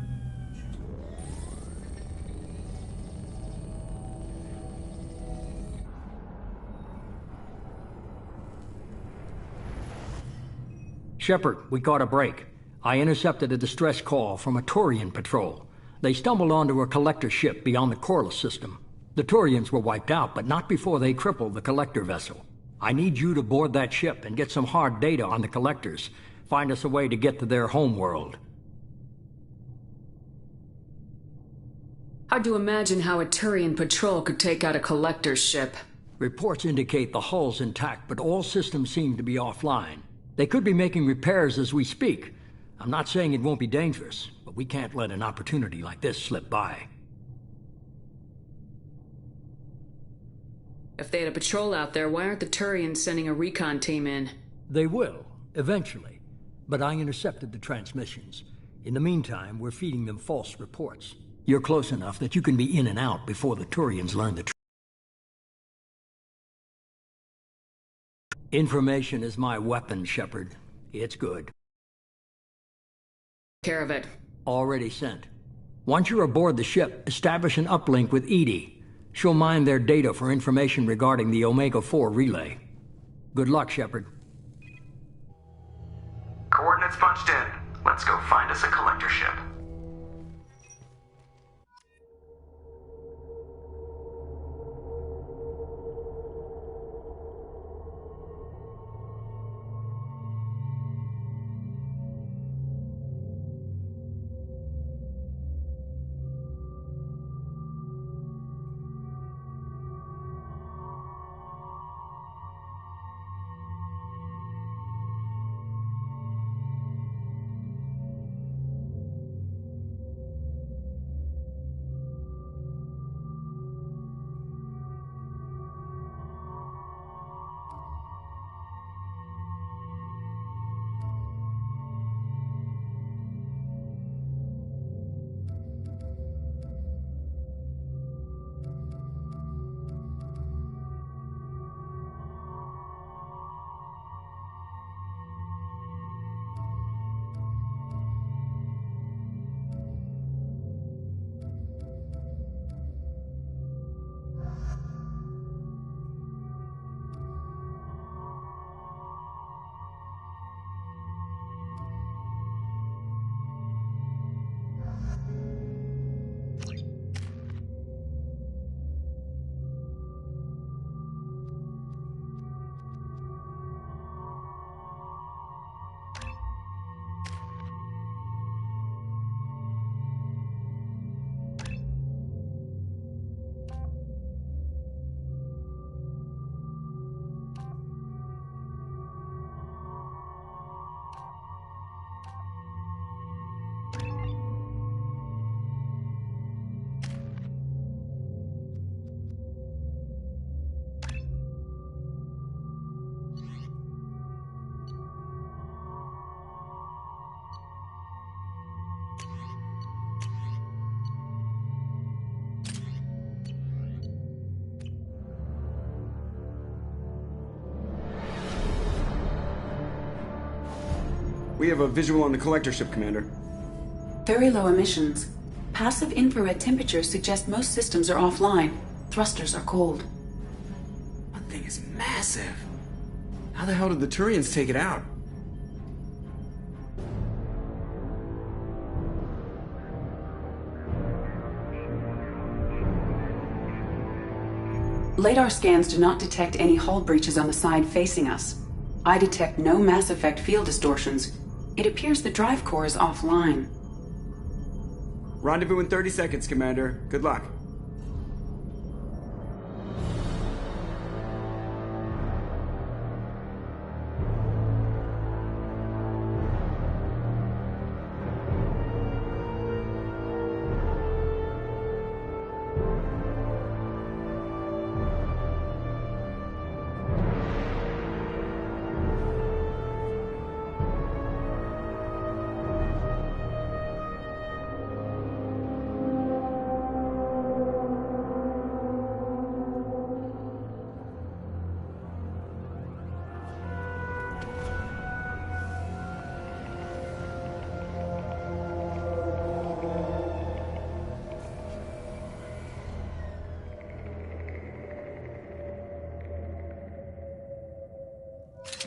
Shepard, we caught a break. I intercepted a distress call from a Turian patrol. They stumbled onto a collector ship beyond the Corliss system. The Turians were wiped out, but not before they crippled the collector vessel. I need you to board that ship and get some hard data on the collectors. Find us a way to get to their homeworld. Hard to imagine how a Turian patrol could take out a collector's ship. Reports indicate the hull's intact, but all systems seem to be offline. They could be making repairs as we speak. I'm not saying it won't be dangerous, but we can't let an opportunity like this slip by. If they had a patrol out there, why aren't the Turians sending a recon team in? They will, eventually. But I intercepted the transmissions. In the meantime, we're feeding them false reports. You're close enough that you can be in and out before the Turians learn the truth. Information is my weapon, Shepard. It's good. Care of it. Already sent. Once you're aboard the ship, establish an uplink with EDI. She'll mine their data for information regarding the Omega-4 relay. Good luck, Shepard. Coordinates punched in. Let's go find us a collector ship. We have a visual on the collector ship, Commander. Very low emissions. Passive infrared temperatures suggest most systems are offline. Thrusters are cold. That thing is massive. How the hell did the Turians take it out? LADAR scans do not detect any hull breaches on the side facing us. I detect no Mass Effect field distortions. It appears the drive core is offline. Rendezvous in 30 seconds, Commander. Good luck.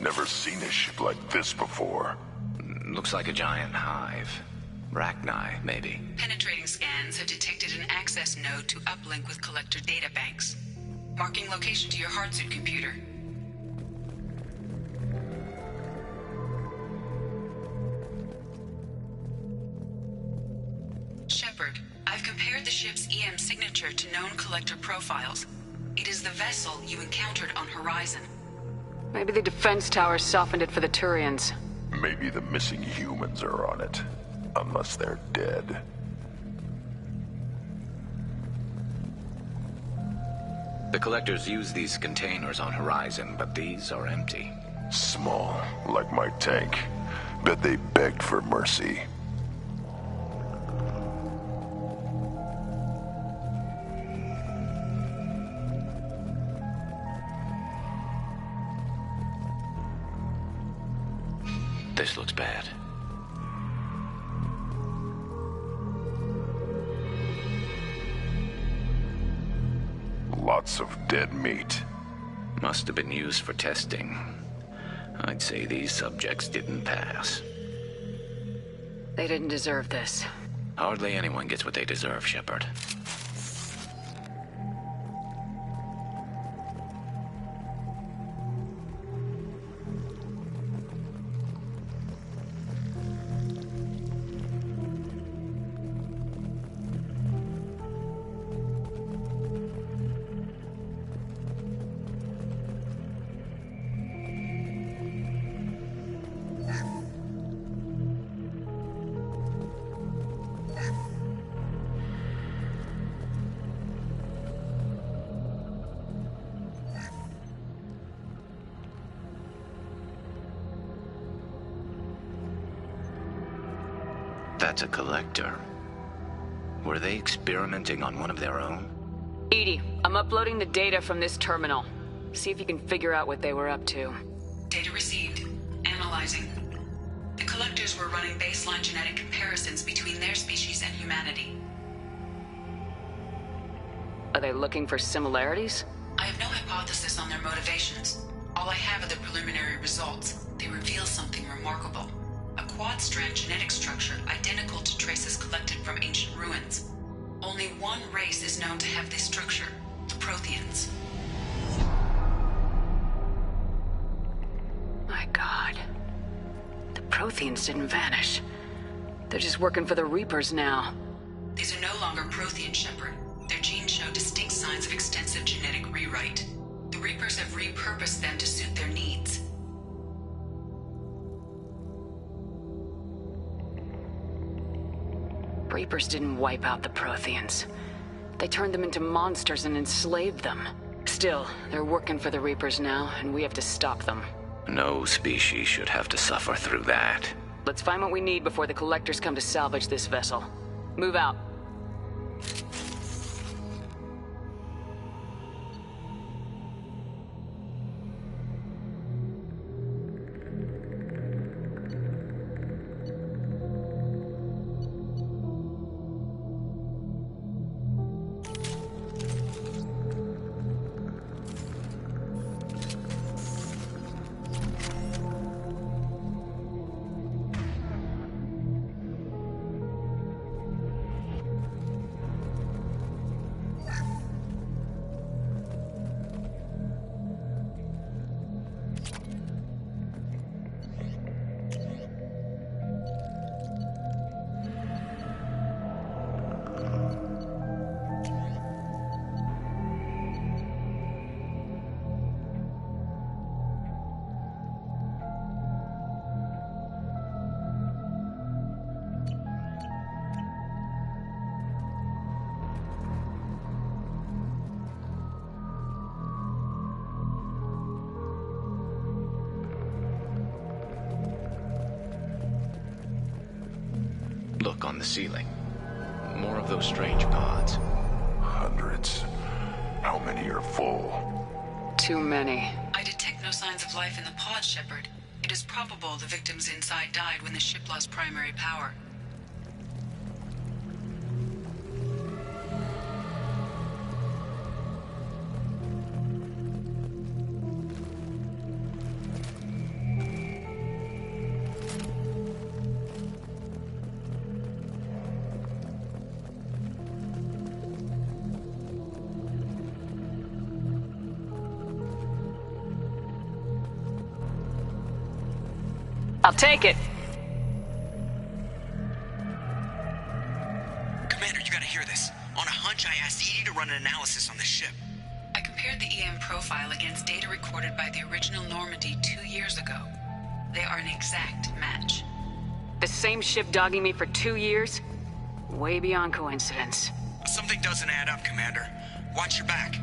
Never seen a ship like this before. Looks like a giant hive. Rachni, maybe. Penetrating scans have detected an access node to uplink with collector data banks. Marking location to your hardsuit computer. Shepard, I've compared the ship's EM signature to known collector profiles. It is the vessel you encountered on Horizon. Maybe the defense tower softened it for the Turians. Maybe the missing humans are on it. Unless they're dead. The collectors use these containers on Horizon, but these are empty. Small, like my tank. Bet they begged for mercy. This looks bad. lots of dead meat. Must have been used for testing. I'd say these subjects didn't pass. They didn't deserve this. Hardly anyone gets what they deserve, Shepard. That's a collector. Were they experimenting on one of their own? EDI, I'm uploading the data from this terminal. See if you can figure out what they were up to. Data received. Analyzing. The collectors were running baseline genetic comparisons between their species and humanity. Are they looking for similarities? I have no hypothesis on their motivations. All I have are the preliminary results. They reveal something remarkable. A quad-strand genetic structure identical to traces collected from ancient ruins. Only one race is known to have this structure, the Protheans. My God. The Protheans didn't vanish. They're just working for the Reapers now. These are no longer Prothean, Shepard. Their genes show distinct signs of extensive genetic rewrite. The Reapers have repurposed them to suit their needs. Reapers didn't wipe out the Protheans. They turned them into monsters and enslaved them. Still, they're working for the Reapers now, and we have to stop them. No species should have to suffer through that. Let's find what we need before the Collectors come to salvage this vessel. Move out. Look on the ceiling. More of those strange pods. Hundreds. How many are full? Too many. I detect no signs of life in the pod, Shepard. It is probable the victims inside died when the ship lost primary power. I'll take it. Commander, you gotta hear this. On a hunch, I asked EDI to run an analysis on the ship. I compared the EM profile against data recorded by the original Normandy 2 years ago. They are an exact match. The same ship dogging me for 2 years? Way beyond coincidence. Something doesn't add up, Commander. Watch your back.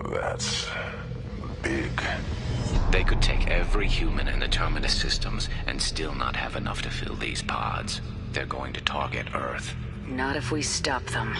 That's big. They could could take every human in the Terminus systems and still not have enough to fill these pods. They're going to target Earth. Not if we stop them.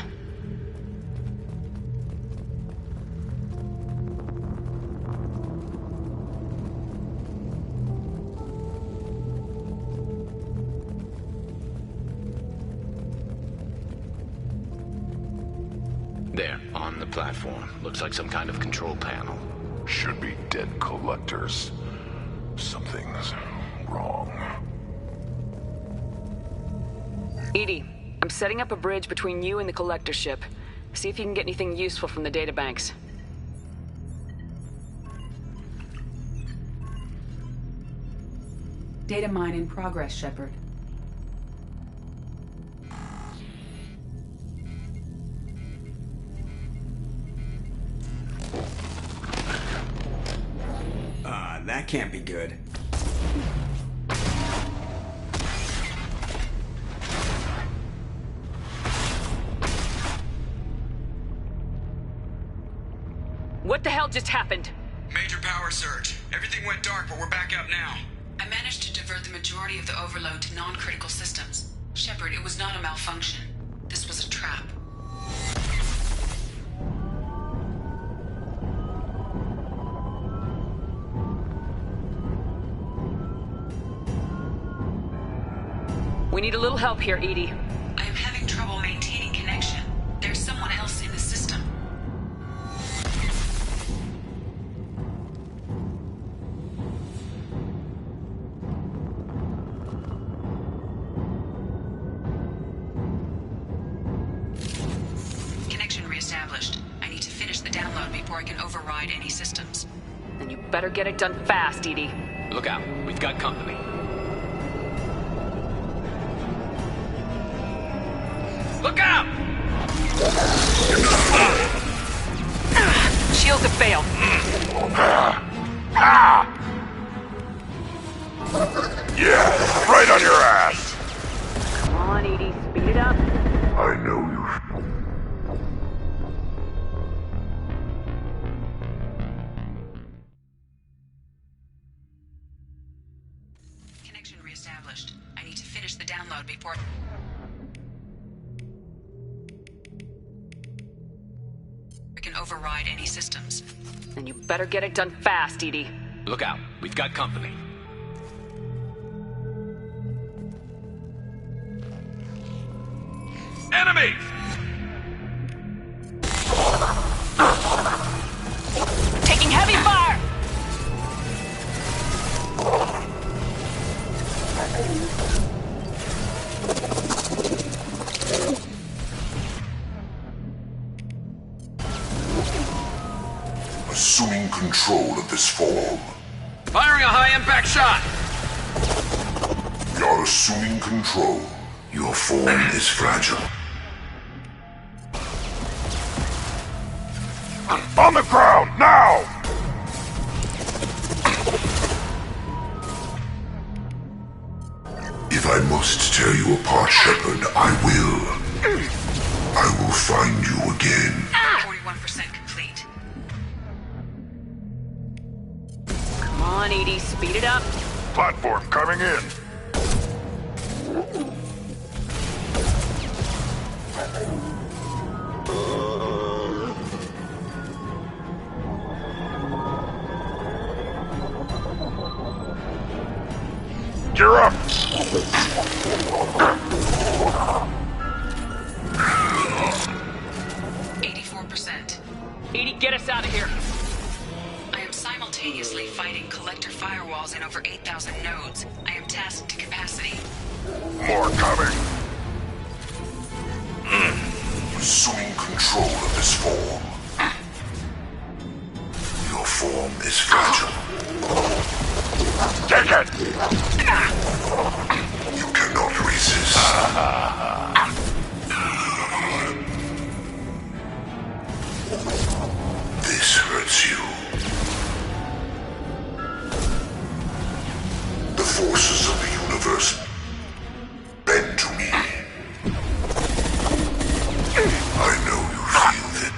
There, on the platform. Looks like some kind of control panel. Should be dead collectors. Something's wrong. EDI, I'm setting up a bridge between you and the collector ship. See if you can get anything useful from the databanks. Data mine in progress, Shepard. That can't be good. What the hell just happened? Major power surge. Everything went dark, but we're back up now. I managed to divert the majority of the overload to non-critical systems. Shepard, it was not a malfunction. This was a trap. We need a little help here, EDI. I am having trouble maintaining connection. There's someone else in the system. Connection reestablished. I need to finish the download before I can override any systems. Then you better get it done fast, EDI. Look out, we've got company. Look out! Shields have failed. Yeah, right on your ass! Come on, EDI, speed it up. I know you. Connection reestablished. I need to finish the download before... I can override any systems. Then you better get it done fast, EDI. Look out, we've got company. Enemies! Taking heavy fire! Assuming control of this form. Firing a high-impact shot! You're assuming control. Your form is fragile. On the ground, now! If I must tear you apart, Shepard, I will. I will find you again. 41% complete. Come on, EDI, speed it up. Platform coming in. You're up! 84%. EDI, get us out of here. I am simultaneously fighting collector firewalls in over 8,000 nodes. I am tasked to capacity. More coming. Assuming control of this form. Your form is fragile. Take it! You cannot resist. This hurts you. The forces of the universe bend to me. I know you feel this.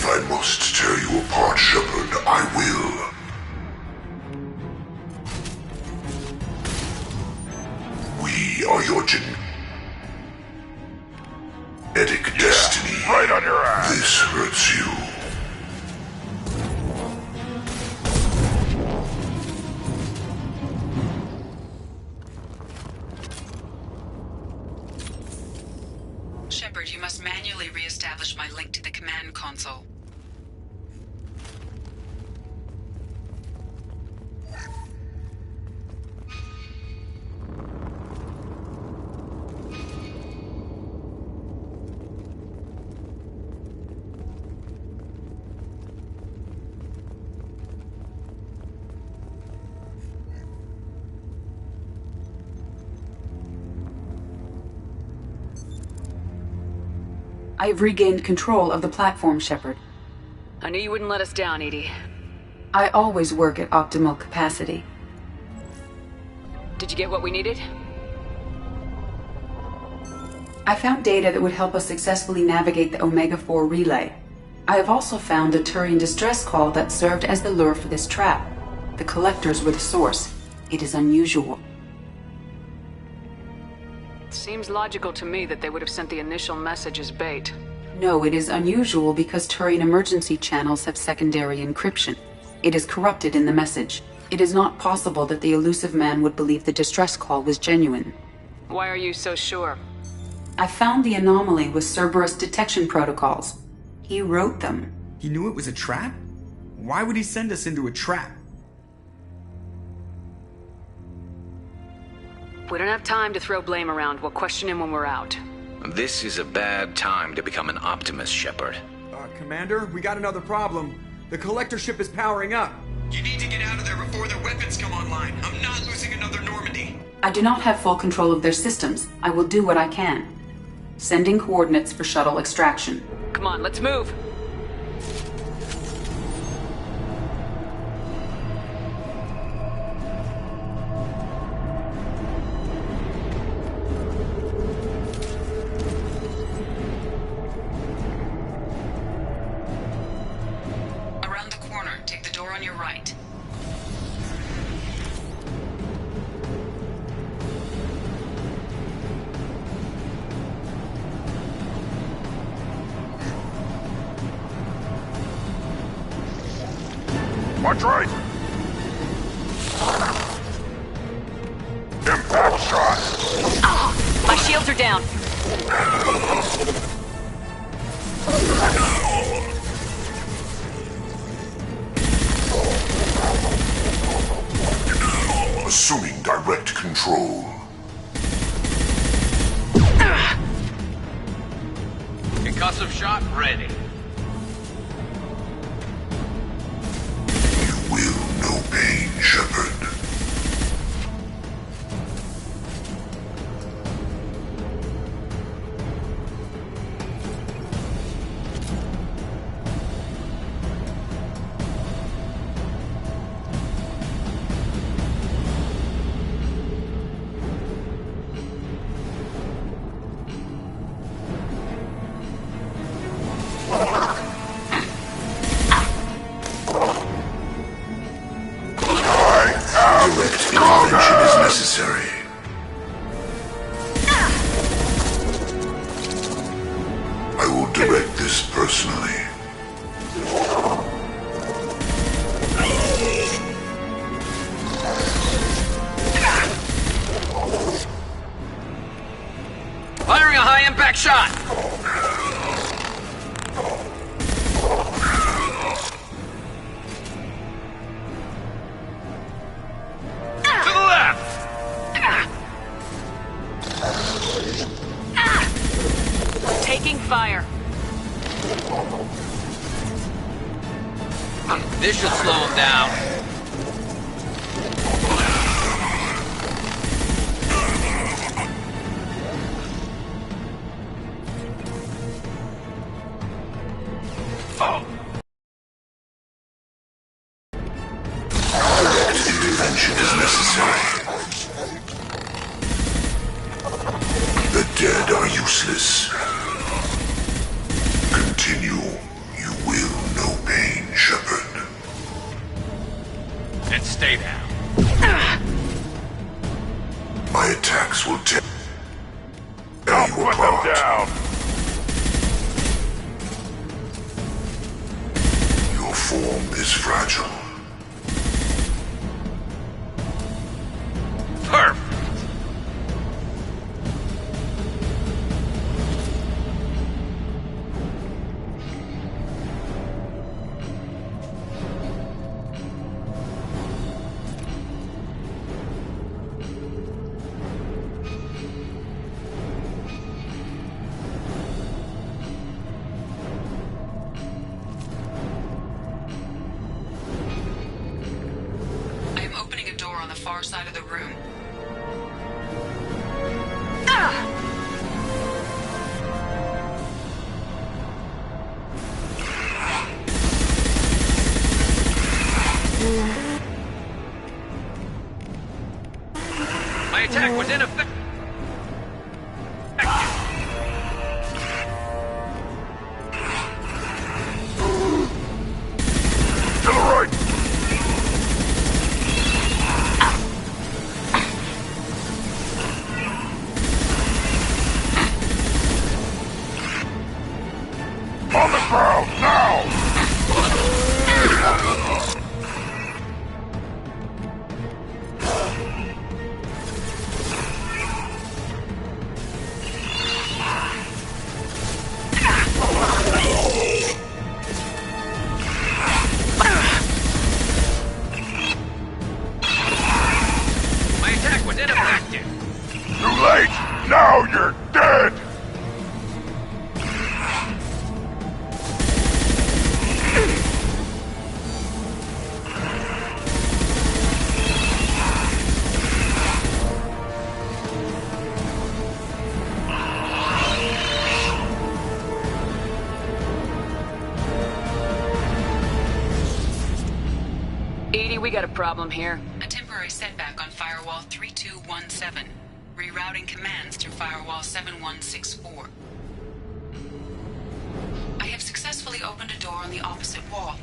If I must tear you apart, Shepard, I will. We are your genetic destiny. Right on your ass. This hurts you. Shepard, you must manually re-establish my link to the command console. I have regained control of the platform, Shepard. I knew you wouldn't let us down, Edie. I always work at optimal capacity. Did you get what we needed? I found data that would help us successfully navigate the Omega-4 relay. I have also found a Turian distress call that served as the lure for this trap. The collectors were the source. It is unusual. Seems logical to me that they would have sent the initial message as bait. No, it is unusual because Turian emergency channels have secondary encryption. It is corrupted in the message. It is not possible that the Illusive Man would believe the distress call was genuine. Why are you so sure? I found the anomaly with Cerberus detection protocols. He wrote them. He knew it was a trap? Why would he send us into a trap? We don't have time to throw blame around. We'll question him when we're out. This is a bad time to become an Optimus, Shepard. Commander, we got another problem. The collector ship is powering up. You need to get out of there before their weapons come online. I'm not losing another Normandy. I do not have full control of their systems. I will do what I can. Sending coordinates for shuttle extraction. Come on, let's move. Around the corner, take the door on your right. Watch right! Impact shot! Ah, my shields are down. Assuming direct control. Concussive shot ready. You will know pain, Shepard. Intervention is necessary. I will direct this personally. Firing a high-impact shot! Taking fire. This should slow him down. Direct intervention is necessary. The dead are useless. Continue, you will. is fragile. Perfect! I am opening a door on the far side of the room. My attack was ineffective. To the right! On the ground, now! My attack was ineffective. Too late! Now you're dead! Edie, we got a problem here. A temporary setback on Firewall 3217. Rerouting commands through Firewall 7164. I have successfully opened a door on the opposite wall.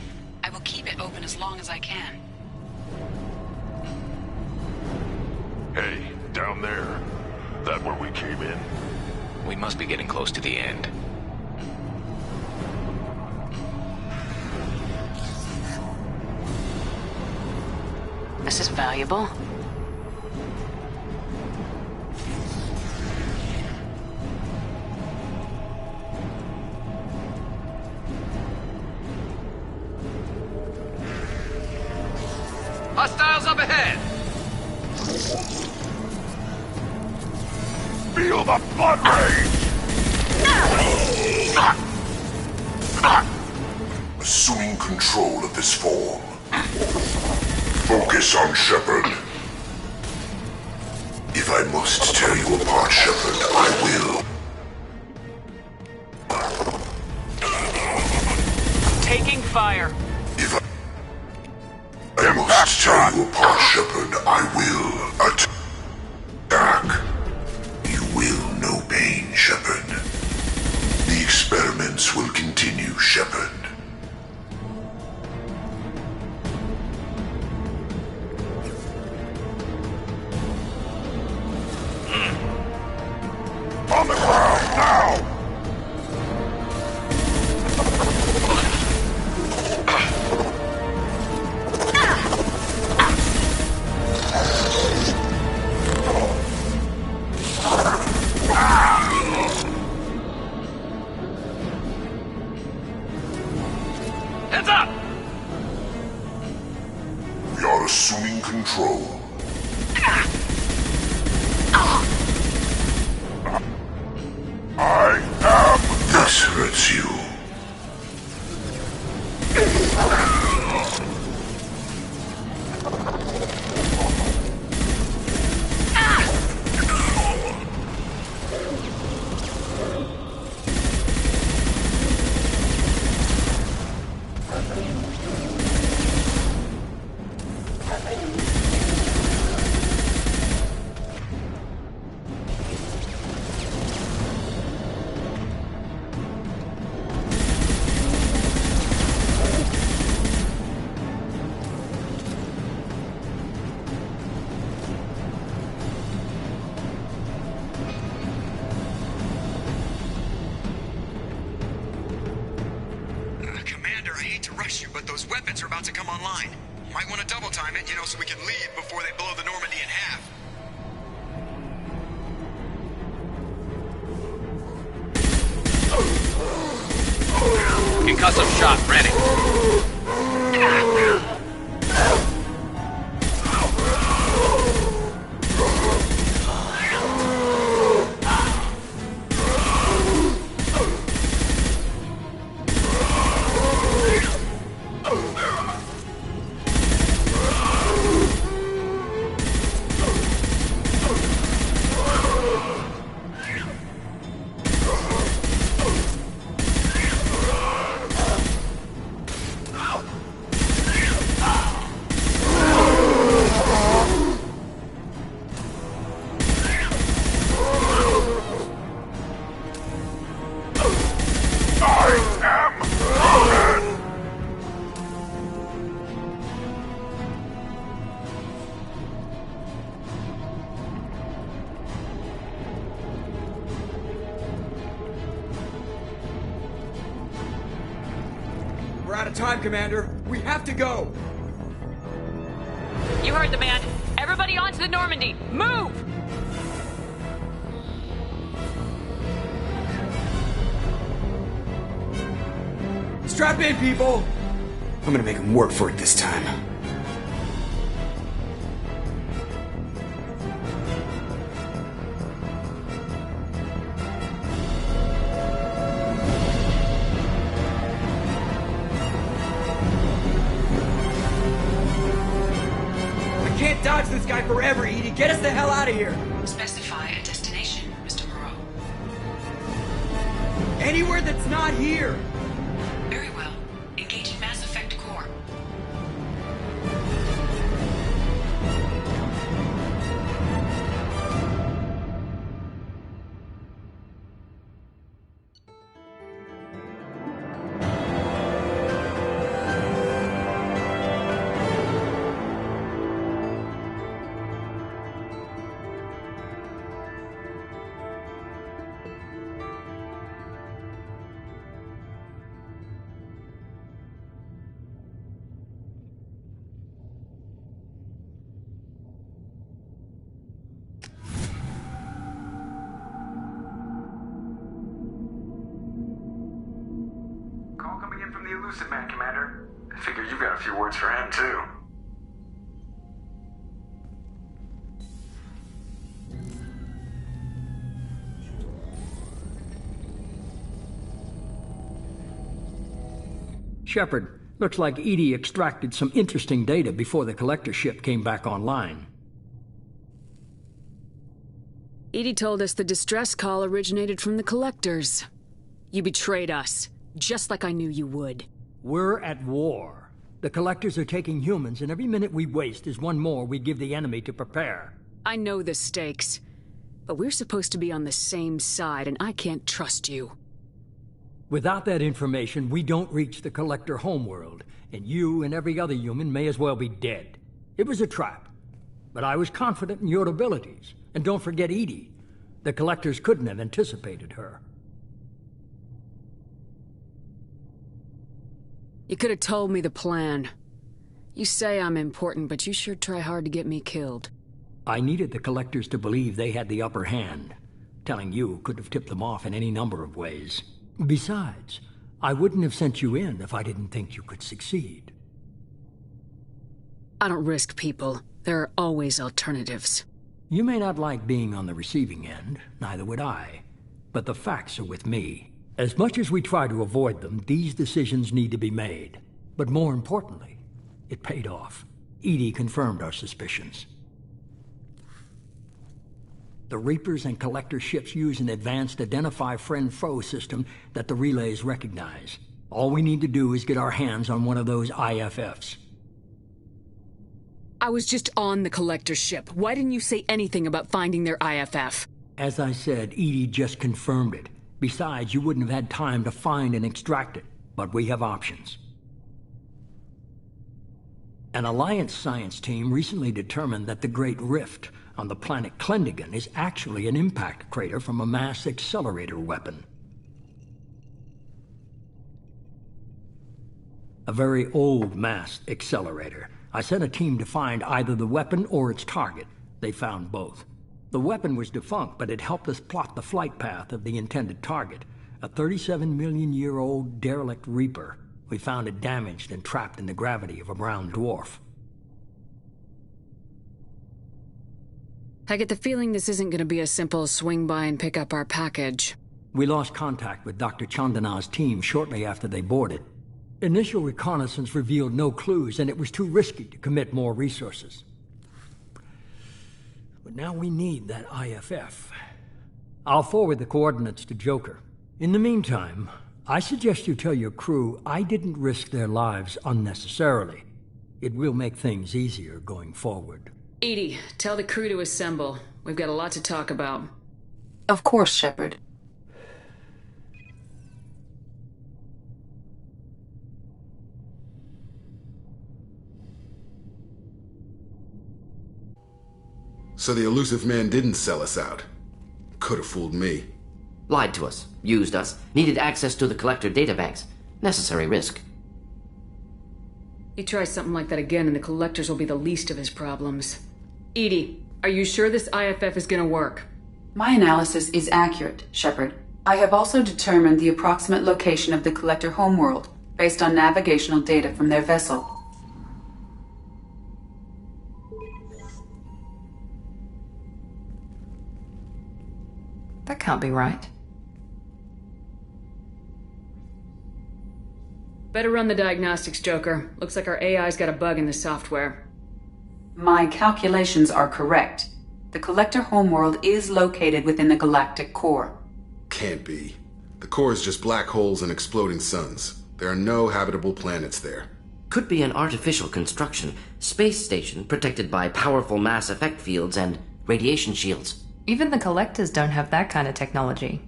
I will keep it open as long as I can. Hey, down there. That where we came in? We must be getting close to the end. This is valuable. Hostiles up ahead! Feel the blood rage! Assuming control of this form. Focus on Shepard. If I must tear you apart, Shepard, I will. Taking fire. If I must tear you apart, Shepard, I will attack. You will know pain, Shepard. The experiments will continue, Shepard. On the ground, now! Heads up! We are assuming control. I am... This hurts you. but those weapons are about to come online. Might want to double time it, so we can leave before they blow the Normandy in half. Concussive shot ready. We're out of time, Commander. We have to go. You heard the man. Everybody onto the Normandy. Move! Strap in, people! I'm gonna make them work for it this time. We can't dodge this guy forever, Edie. Get us the hell out of here! Specify a destination, Mr. Moreau. Anywhere that's not here! Very well. Engaging Mass Effect Core. Call coming in from the Elusive Man, Commander. I figure you've got a few words for him, too. Shepard, looks like EDI extracted some interesting data before the collector ship came back online. EDI told us the distress call originated from the collectors. You betrayed us, just like I knew you would. We're at war. The collectors are taking humans, and every minute we waste is one more we give the enemy to prepare. I know the stakes, but we're supposed to be on the same side, and I can't trust you. Without that information, we don't reach the collector homeworld, and you and every other human may as well be dead. It was a trap, but I was confident in your abilities. And don't forget EDI. The collectors couldn't have anticipated her. You could have told me the plan. You say I'm important, but you sure try hard to get me killed. I needed the collectors to believe they had the upper hand. Telling you could have tipped them off in any number of ways. Besides, I wouldn't have sent you in if I didn't think you could succeed. I don't risk people. There are always alternatives. You may not like being on the receiving end, neither would I. But the facts are with me. As much as we try to avoid them, these decisions need to be made. But more importantly, it paid off. EDI confirmed our suspicions. The Reapers and Collector ships use an advanced Identify Friend-Foe system that the relays recognize. All we need to do is get our hands on one of those IFFs. I was just on the Collector ship. Why didn't you say anything about finding their IFF? As I said, EDI just confirmed it. Besides, you wouldn't have had time to find and extract it. But we have options. An Alliance science team recently determined that the Great Rift on the planet Klendagon is actually an impact crater from a mass accelerator weapon. A very old mass accelerator. I sent a team to find either the weapon or its target. They found both. The weapon was defunct, but it helped us plot the flight path of the intended target. A 37-million-year-old derelict Reaper. We found it damaged and trapped in the gravity of a brown dwarf. I get the feeling this isn't going to be a simple swing by and pick up our package. We lost contact with Dr. Chandana's team shortly after they boarded. Initial reconnaissance revealed no clues, and it was too risky to commit more resources. But now we need that IFF. I'll forward the coordinates to Joker. In the meantime, I suggest you tell your crew I didn't risk their lives unnecessarily. It will make things easier going forward. EDI, tell the crew to assemble. We've got a lot to talk about. Of course, Shepard. So the elusive man didn't sell us out. Could have fooled me. Lied to us, used us, needed access to the Collector databanks. Necessary risk. He tries something like that again and the Collectors will be the least of his problems. EDI, are you sure this IFF is gonna work? My analysis is accurate, Shepard. I have also determined the approximate location of the Collector homeworld, based on navigational data from their vessel. That can't be right. Better run the diagnostics, Joker. Looks like our AI's got a bug in the software. My calculations are correct. The Collector homeworld is located within the galactic core. Can't be. The core is just black holes and exploding suns. There are no habitable planets there. Could be an artificial construction. Space station protected by powerful mass effect fields and radiation shields. Even the Collectors don't have that kind of technology.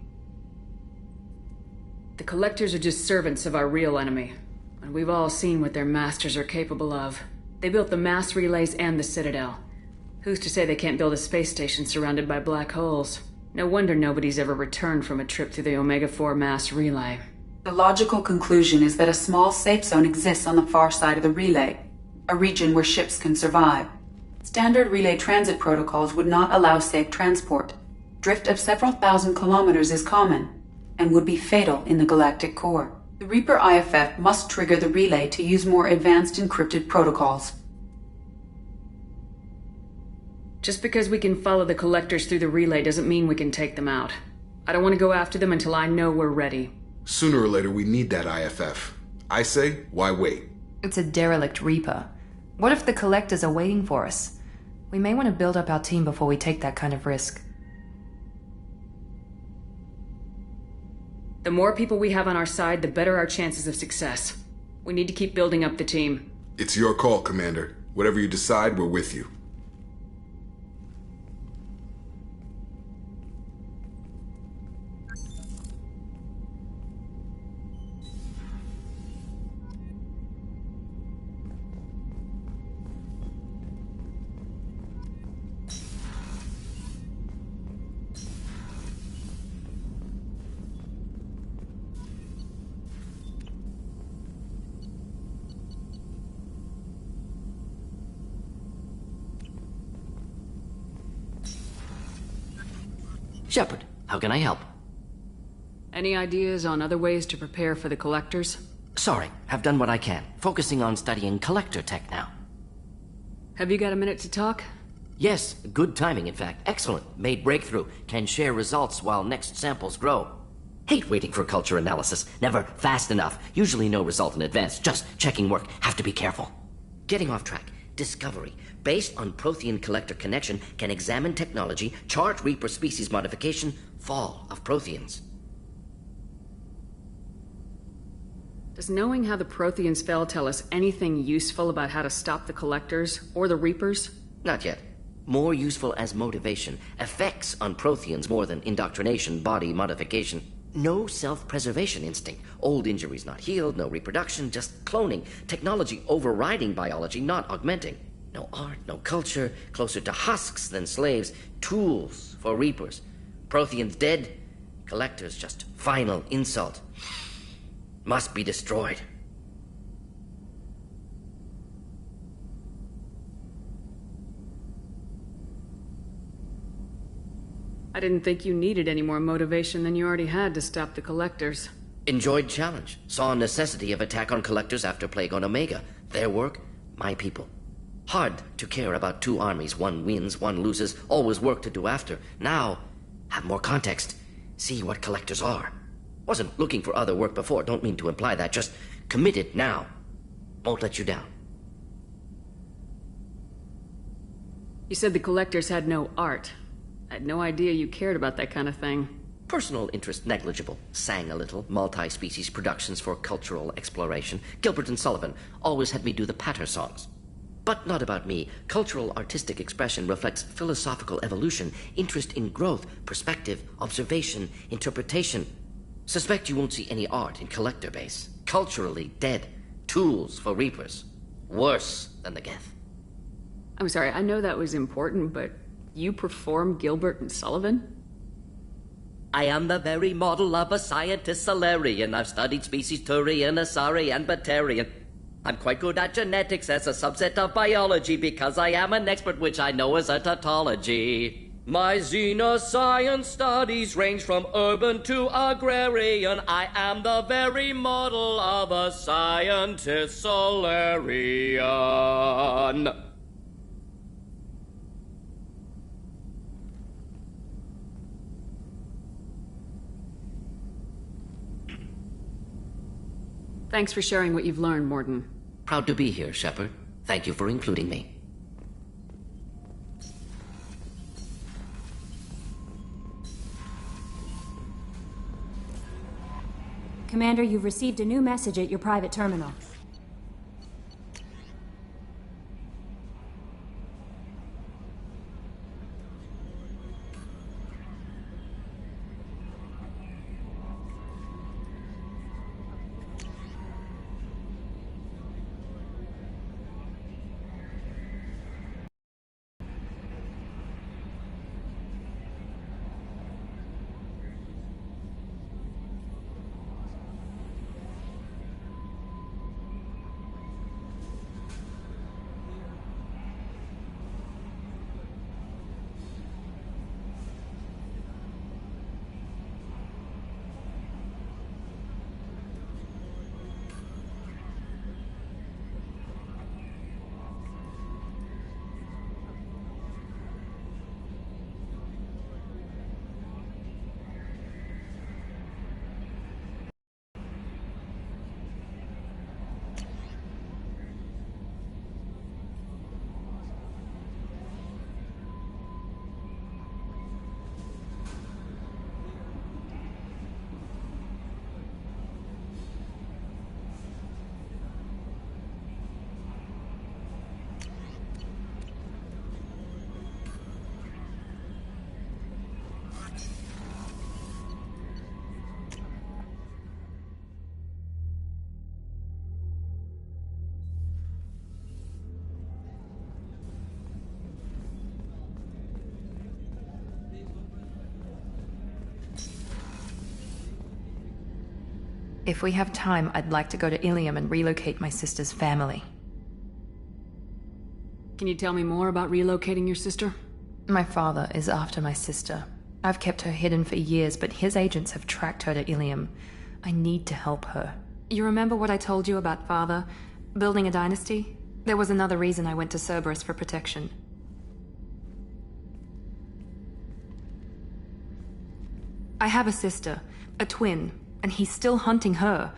The Collectors are just servants of our real enemy, and we've all seen what their masters are capable of. They built the mass relays and the Citadel. Who's to say they can't build a space station surrounded by black holes? No wonder nobody's ever returned from a trip through the Omega-4 mass relay. The logical conclusion is that a small safe zone exists on the far side of the relay, a region where ships can survive. Standard relay transit protocols would not allow safe transport. Drift of several thousand kilometers is common, and would be fatal in the galactic core. The Reaper IFF must trigger the relay to use more advanced encrypted protocols. Just because we can follow the Collectors through the relay doesn't mean we can take them out. I don't want to go after them until I know we're ready. Sooner or later we need that IFF. I say, why wait? It's a derelict Reaper. What if the Collectors are waiting for us? We may want to build up our team before we take that kind of risk. The more people we have on our side, the better our chances of success. We need to keep building up the team. It's your call, Commander. Whatever you decide, we're with you. Shepard, how can I help? Any ideas on other ways to prepare for the Collectors? Sorry, have done what I can. Focusing on studying Collector tech now. Have you got a minute to talk? Yes, good timing in fact. Excellent. Made breakthrough. Can share results while next samples grow. Hate waiting for culture analysis. Never fast enough. Usually no result in advance. Just checking work. Have to be careful. Getting off track. Discovery. Based on Prothean Collector connection, can examine technology, chart Reaper species modification, fall of Protheans. Does knowing how the Protheans fell tell us anything useful about how to stop the Collectors, or the Reapers? Not yet. More useful as motivation. Effects on Protheans more than indoctrination, body modification. No self-preservation instinct. Old injuries not healed, no reproduction, just cloning. Technology overriding biology, not augmenting. No art, no culture, closer to husks than slaves. Tools for Reapers. Protheans dead, Collectors just final insult. Must be destroyed. I didn't think you needed any more motivation than you already had to stop the Collectors. Enjoyed challenge. Saw necessity of attack on Collectors after Plague on Omega. Their work, my people. Hard to care about two armies. One wins, one loses. Always work to do after. Now, have more context. See what Collectors are. Wasn't looking for other work before. Don't mean to imply that. Just committed now. Won't let you down. You said the Collectors had no art. I had no idea you cared about that kind of thing. Personal interest negligible. Sang a little. Multi-species productions for cultural exploration. Gilbert and Sullivan always had me do the patter songs. But not about me. Cultural artistic expression reflects philosophical evolution, interest in growth, perspective, observation, interpretation. Suspect you won't see any art in Collector base. Culturally dead. Tools for Reapers. Worse than the Geth. I'm sorry, I know that was important, but you perform Gilbert and Sullivan? I am the very model of a scientist Salarian. I've studied species Turian, Asari, and Batarian. I'm quite good at genetics as a subset of biology because I am an expert, which I know is a tautology. My xenoscience studies range from urban to agrarian. I am the very model of a scientist Salarian. Thanks for sharing what you've learned, Mordin. Proud to be here, Shepard. Thank you for including me. Commander, you've received a new message at your private terminal. If we have time, I'd like to go to Ilium and relocate my sister's family. Can you tell me more about relocating your sister? My father is after my sister. I've kept her hidden for years, but his agents have tracked her to Ilium. I need to help her. You remember what I told you about father? Building a dynasty? There was another reason I went to Cerberus for protection. I have a sister, a twin, and he's still hunting her.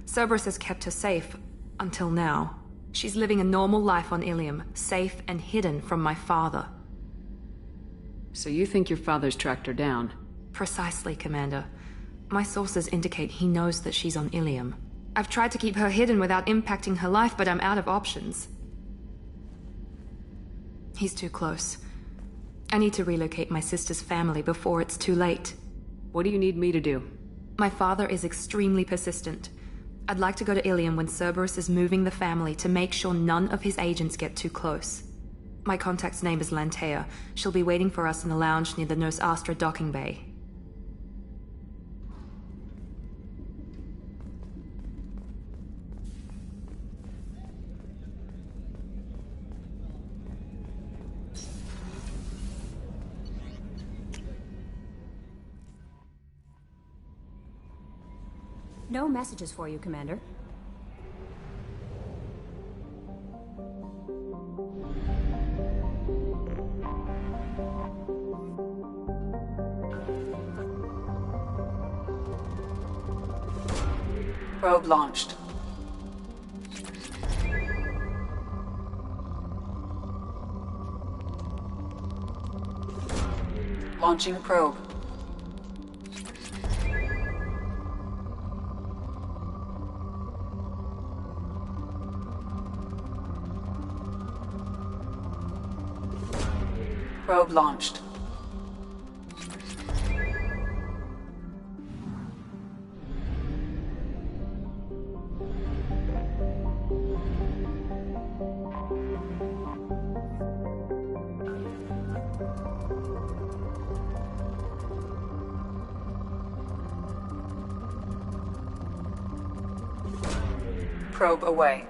Cerberus has kept her safe, until now. She's living a normal life on Ilium, safe and hidden from my father. So you think your father's tracked her down? Precisely, Commander. My sources indicate he knows that she's on Ilium. I've tried to keep her hidden without impacting her life, but I'm out of options. He's too close. I need to relocate my sister's family before it's too late. What do you need me to do? My father is extremely persistent. I'd like to go to Ilium when Cerberus is moving the family to make sure none of his agents get too close. My contact's name is Lantea. She'll be waiting for us in the lounge near the Nos Astra docking bay. No messages for you, Commander. Probe launched. Launching probe. Probe launched. Probe away.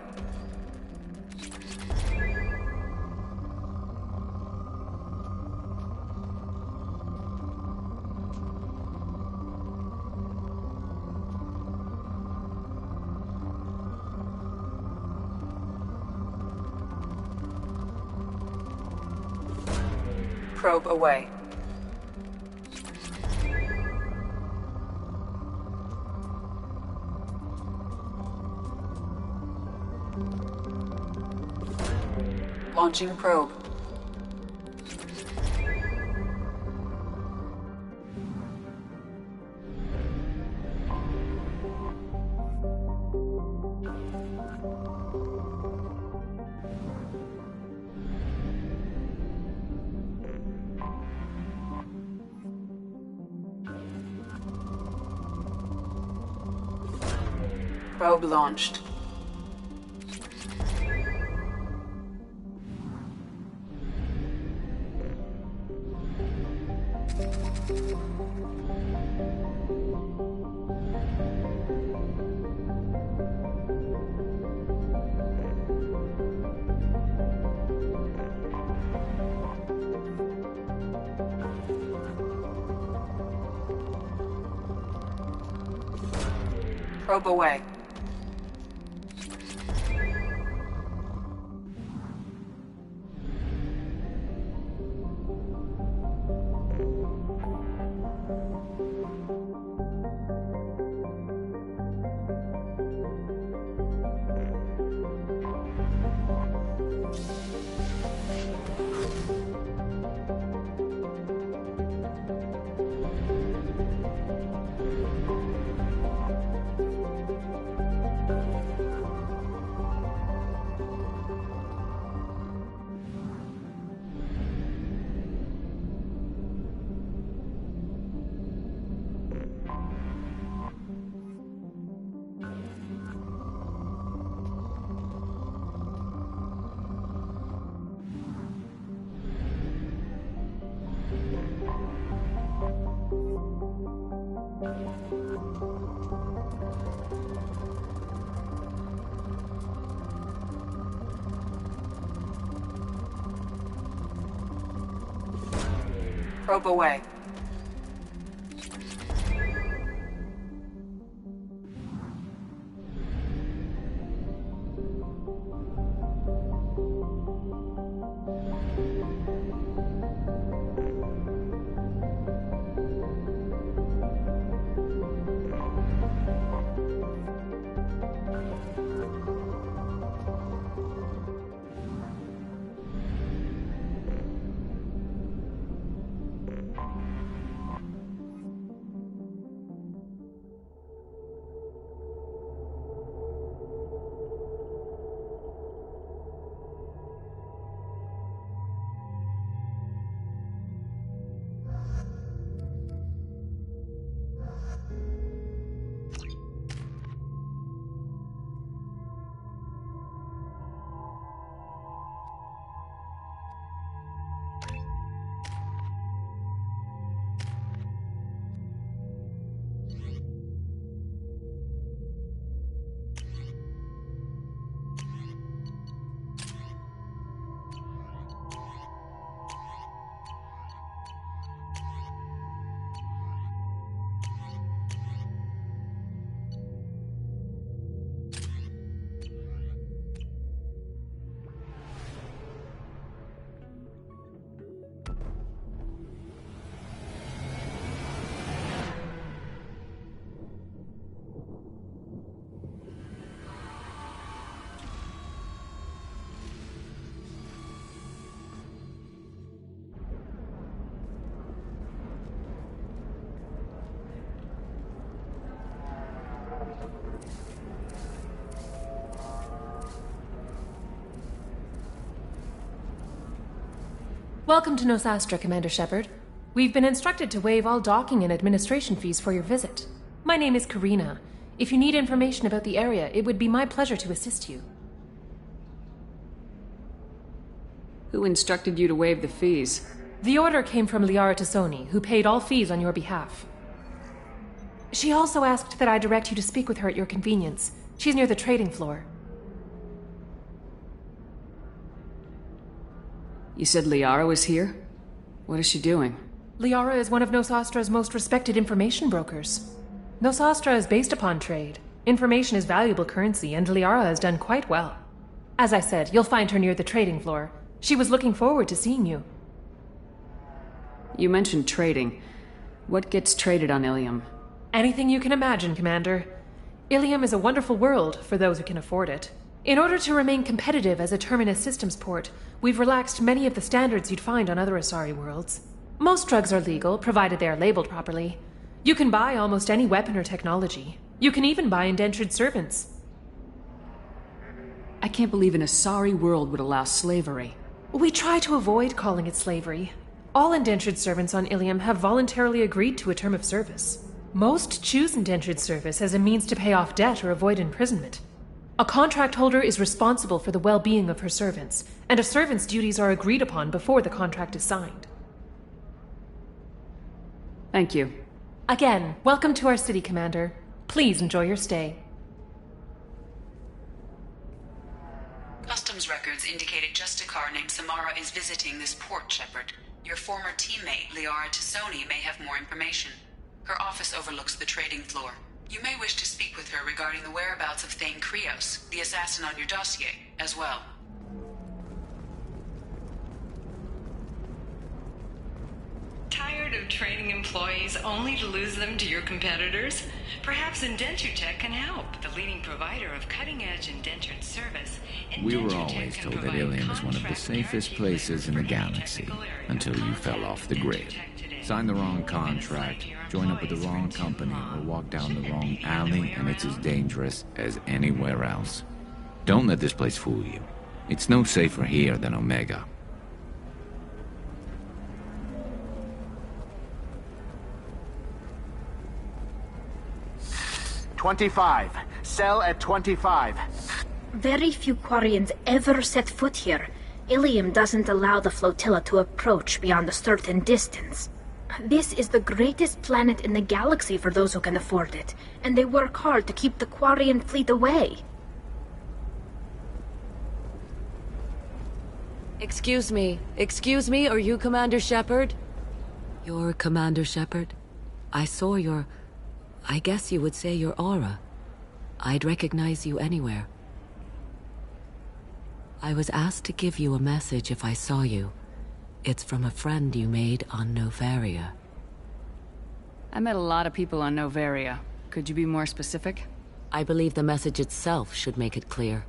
Probe away. Launching probe. Probe launched. Probe away. Probe away. Welcome to Nosastra, Commander Shepard. We've been instructed to waive all docking and administration fees for your visit. My name is Karina. If you need information about the area, it would be my pleasure to assist you. Who instructed you to waive the fees? The order came from Liara Tassoni, who paid all fees on your behalf. She also asked that I direct you to speak with her at your convenience. She's near the trading floor. You said Liara was here? What is she doing? Liara is one of Nosastra's most respected information brokers. Nosastra is based upon trade. Information is valuable currency, and Liara has done quite well. As I said, you'll find her near the trading floor. She was looking forward to seeing you. You mentioned trading. What gets traded on Ilium? Anything you can imagine, Commander. Ilium is a wonderful world for those who can afford it. In order to remain competitive as a Terminus systems port, we've relaxed many of the standards you'd find on other Asari worlds. Most drugs are legal, provided they are labeled properly. You can buy almost any weapon or technology. You can even buy indentured servants. I can't believe an Asari world would allow slavery. We try to avoid calling it slavery. All indentured servants on Ilium have voluntarily agreed to a term of service. Most choose indentured service as a means to pay off debt or avoid imprisonment. A contract holder is responsible for the well-being of her servants, and a servant's duties are agreed upon before the contract is signed. Thank you. Again, welcome to our city, Commander. Please enjoy your stay. Customs records indicated just a car named Samara is visiting this port, Shepard. Your former teammate, Liara Tassoni, may have more information. Her office overlooks the trading floor. You may wish to speak with her regarding the whereabouts of Thane Krios, the assassin on your dossier, as well. Tired of training employees only to lose them to your competitors? Perhaps Indentutech can help. The leading provider of cutting-edge indentured service. We were always told that Ilium is one of the safest places in the galaxy, until you fell off the grid. Sign the wrong contract, join up with the wrong company, or walk down the wrong alley, and it's as dangerous as anywhere else. Don't let this place fool you. It's no safer here than Omega. $25. Sell at $25. Very few Quarians ever set foot here. Ilium doesn't allow the flotilla to approach beyond a certain distance. This is the greatest planet in the galaxy for those who can afford it, and they work hard to keep the Quarian fleet away. Excuse me, are you Commander Shepard? You're Commander Shepard? I saw your... I guess you would say your aura. I'd recognize you anywhere. I was asked to give you a message if I saw you. It's from a friend you made on Novaria. I met a lot of people on Novaria. Could you be more specific? I believe the message itself should make it clear.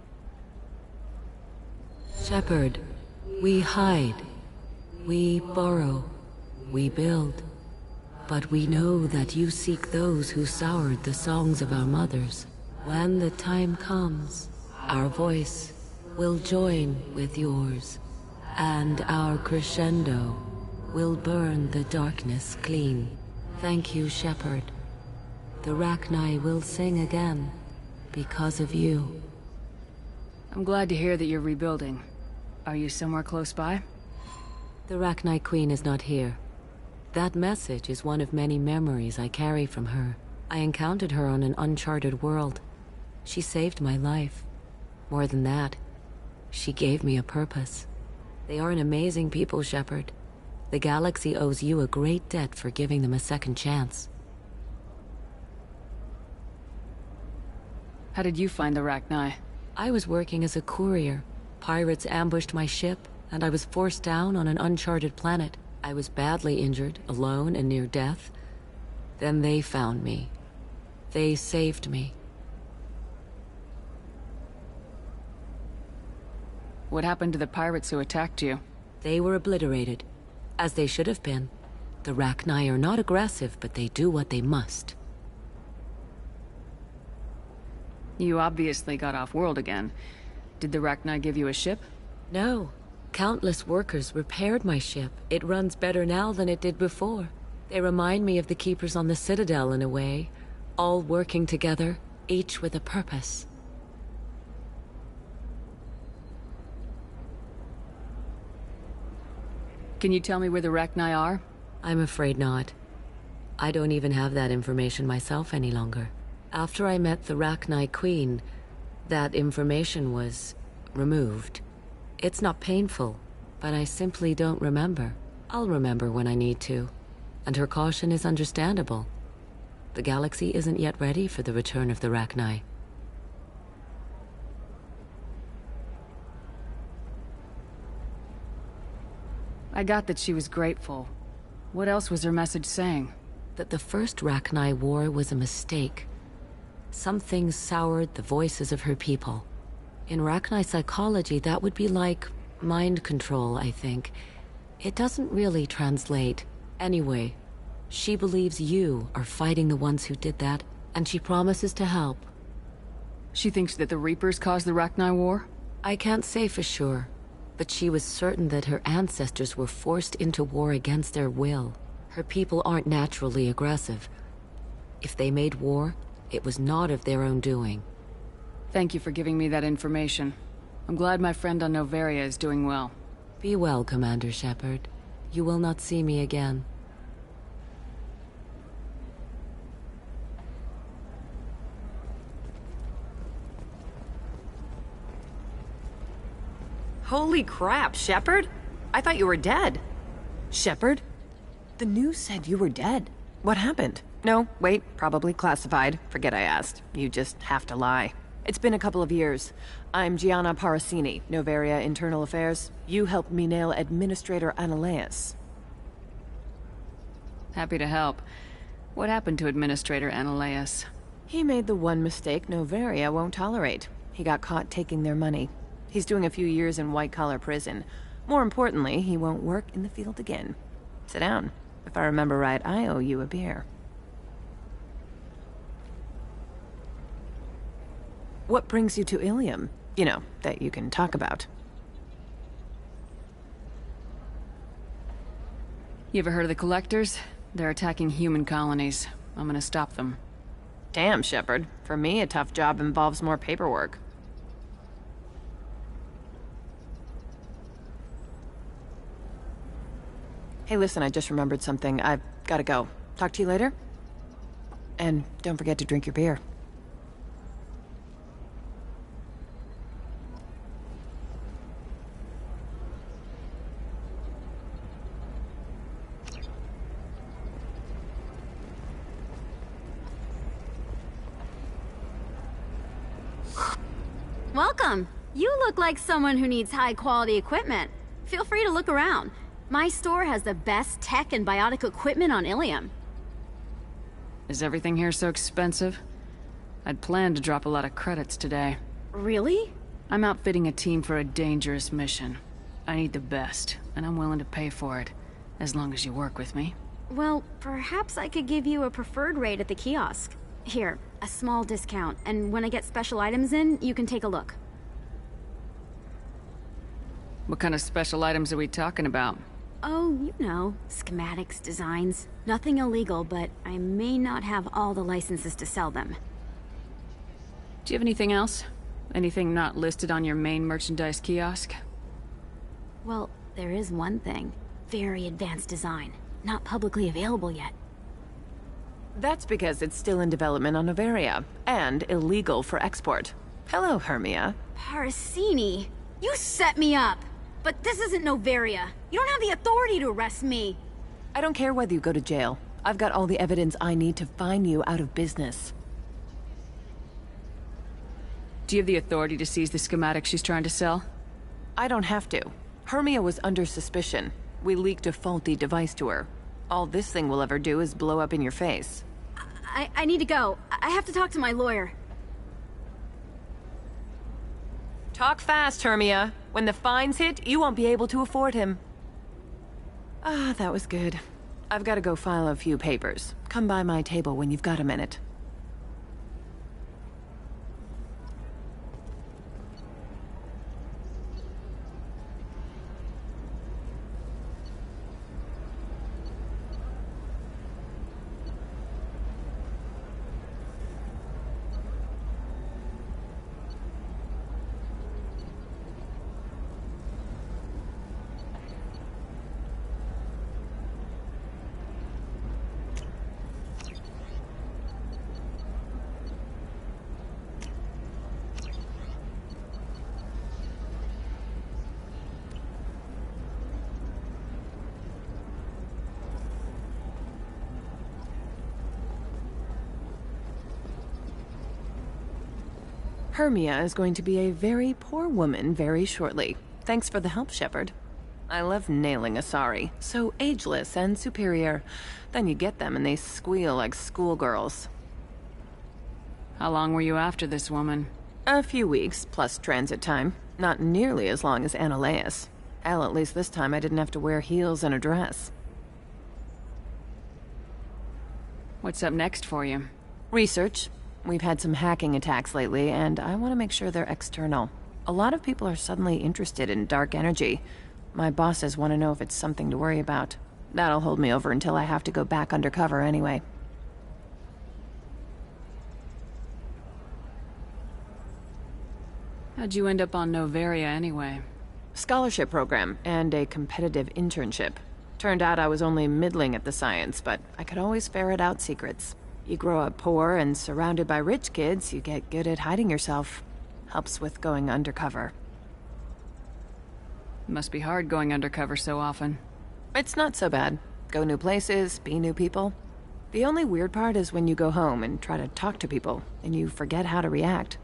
Shepard, we hide. We borrow. We build. But we know that you seek those who soured the songs of our mothers. When the time comes, our voice will join with yours, and our crescendo will burn the darkness clean. Thank you, Shepard. The Rachni will sing again because of you. I'm glad to hear that you're rebuilding. Are you somewhere close by? The Rachni Queen is not here. That message is one of many memories I carry from her. I encountered her on an uncharted world. She saved my life. More than that, she gave me a purpose. They are an amazing people, Shepard. The galaxy owes you a great debt for giving them a second chance. How did you find the Rachni? I was working as a courier. Pirates ambushed my ship, and I was forced down on an uncharted planet. I was badly injured, alone and near death. Then they found me. They saved me. What happened to the pirates who attacked you? They were obliterated, as they should have been. The Rachni are not aggressive, but they do what they must. You obviously got off-world again. Did the Rachni give you a ship? No. Countless workers repaired my ship. It runs better now than it did before. They remind me of the Keepers on the Citadel in a way, all working together, each with a purpose. Can you tell me where the Rachni are? I'm afraid not. I don't even have that information myself any longer. After I met the Rachni Queen, that information was removed. It's not painful, but I simply don't remember. I'll remember when I need to, and her caution is understandable. The galaxy isn't yet ready for the return of the Rachni. I got that she was grateful. What else was her message saying? That the first Rachni War was a mistake. Some things soured the voices of her people. In Rachni psychology, that would be like mind control, I think. It doesn't really translate. Anyway, she believes you are fighting the ones who did that, and she promises to help. She thinks that the Reapers caused the Rachni War? I can't say for sure, but she was certain that her ancestors were forced into war against their will. Her people aren't naturally aggressive. If they made war, it was not of their own doing. Thank you for giving me that information. I'm glad my friend on Noveria is doing well. Be well, Commander Shepard. You will not see me again. Holy crap, Shepard? I thought you were dead. Shepard? The news said you were dead. What happened? No, wait, probably classified. Forget I asked. You just have to lie. It's been a couple of years. I'm Gianna Parasini, Noveria Internal Affairs. You helped me nail Administrator Analeus. Happy to help. What happened to Administrator Analeus? He made the one mistake Noveria won't tolerate. He got caught taking their money. He's doing a few years in white-collar prison. More importantly, he won't work in the field again. Sit down. If I remember right, I owe you a beer. What brings you to Ilium? You know, that you can talk about. You ever heard of the Collectors? They're attacking human colonies. I'm gonna stop them. Damn, Shepard. For me, a tough job involves more paperwork. Hey, listen, I just remembered something. I've gotta go. Talk to you later? And don't forget to drink your beer. Welcome. You look like someone who needs high-quality equipment. Feel free to look around. My store has the best tech and biotic equipment on Ilium. Is everything here so expensive? I'd planned to drop a lot of credits today. Really? I'm outfitting a team for a dangerous mission. I need the best, and I'm willing to pay for it, as long as you work with me. Well, perhaps I could give you a preferred rate at the kiosk. Here, a small discount, and when I get special items in, you can take a look. What kind of special items are we talking about? Oh, you know, schematics, designs. Nothing illegal, but I may not have all the licenses to sell them. Do you have anything else? Anything not listed on your main merchandise kiosk? Well, there is one thing. Very advanced design. Not publicly available yet. That's because it's still in development on Noveria, and illegal for export. Hello, Hermia. Parasini! You set me up! But this isn't Noveria. You don't have the authority to arrest me. I don't care whether you go to jail. I've got all the evidence I need to fine you out of business. Do you have the authority to seize the schematics she's trying to sell? I don't have to. Hermia was under suspicion. We leaked a faulty device to her. All this thing will ever do is blow up in your face. I need to go. I have to talk to my lawyer. Talk fast, Hermia. When the fines hit, you won't be able to afford him. Ah, that was good. I've got to go file a few papers. Come by my table when you've got a minute. Hermia is going to be a very poor woman very shortly. Thanks for the help, Shepard. I love nailing Asari. So ageless and superior. Then you get them and they squeal like schoolgirls. How long were you after this woman? A few weeks, plus transit time. Not nearly as long as Annaleus. Hell, at least this time I didn't have to wear heels and a dress. What's up next for you? Research. We've had some hacking attacks lately, and I want to make sure they're external. A lot of people are suddenly interested in dark energy. My bosses want to know if it's something to worry about. That'll hold me over until I have to go back undercover anyway. How'd you end up on Noveria anyway? Scholarship program and a competitive internship. Turned out I was only middling at the science, but I could always ferret out secrets. You grow up poor and surrounded by rich kids, you get good at hiding yourself. Helps with going undercover. Must be hard going undercover so often. It's not so bad. Go new places, be new people. The only weird part is when you go home and try to talk to people, and you forget how to react.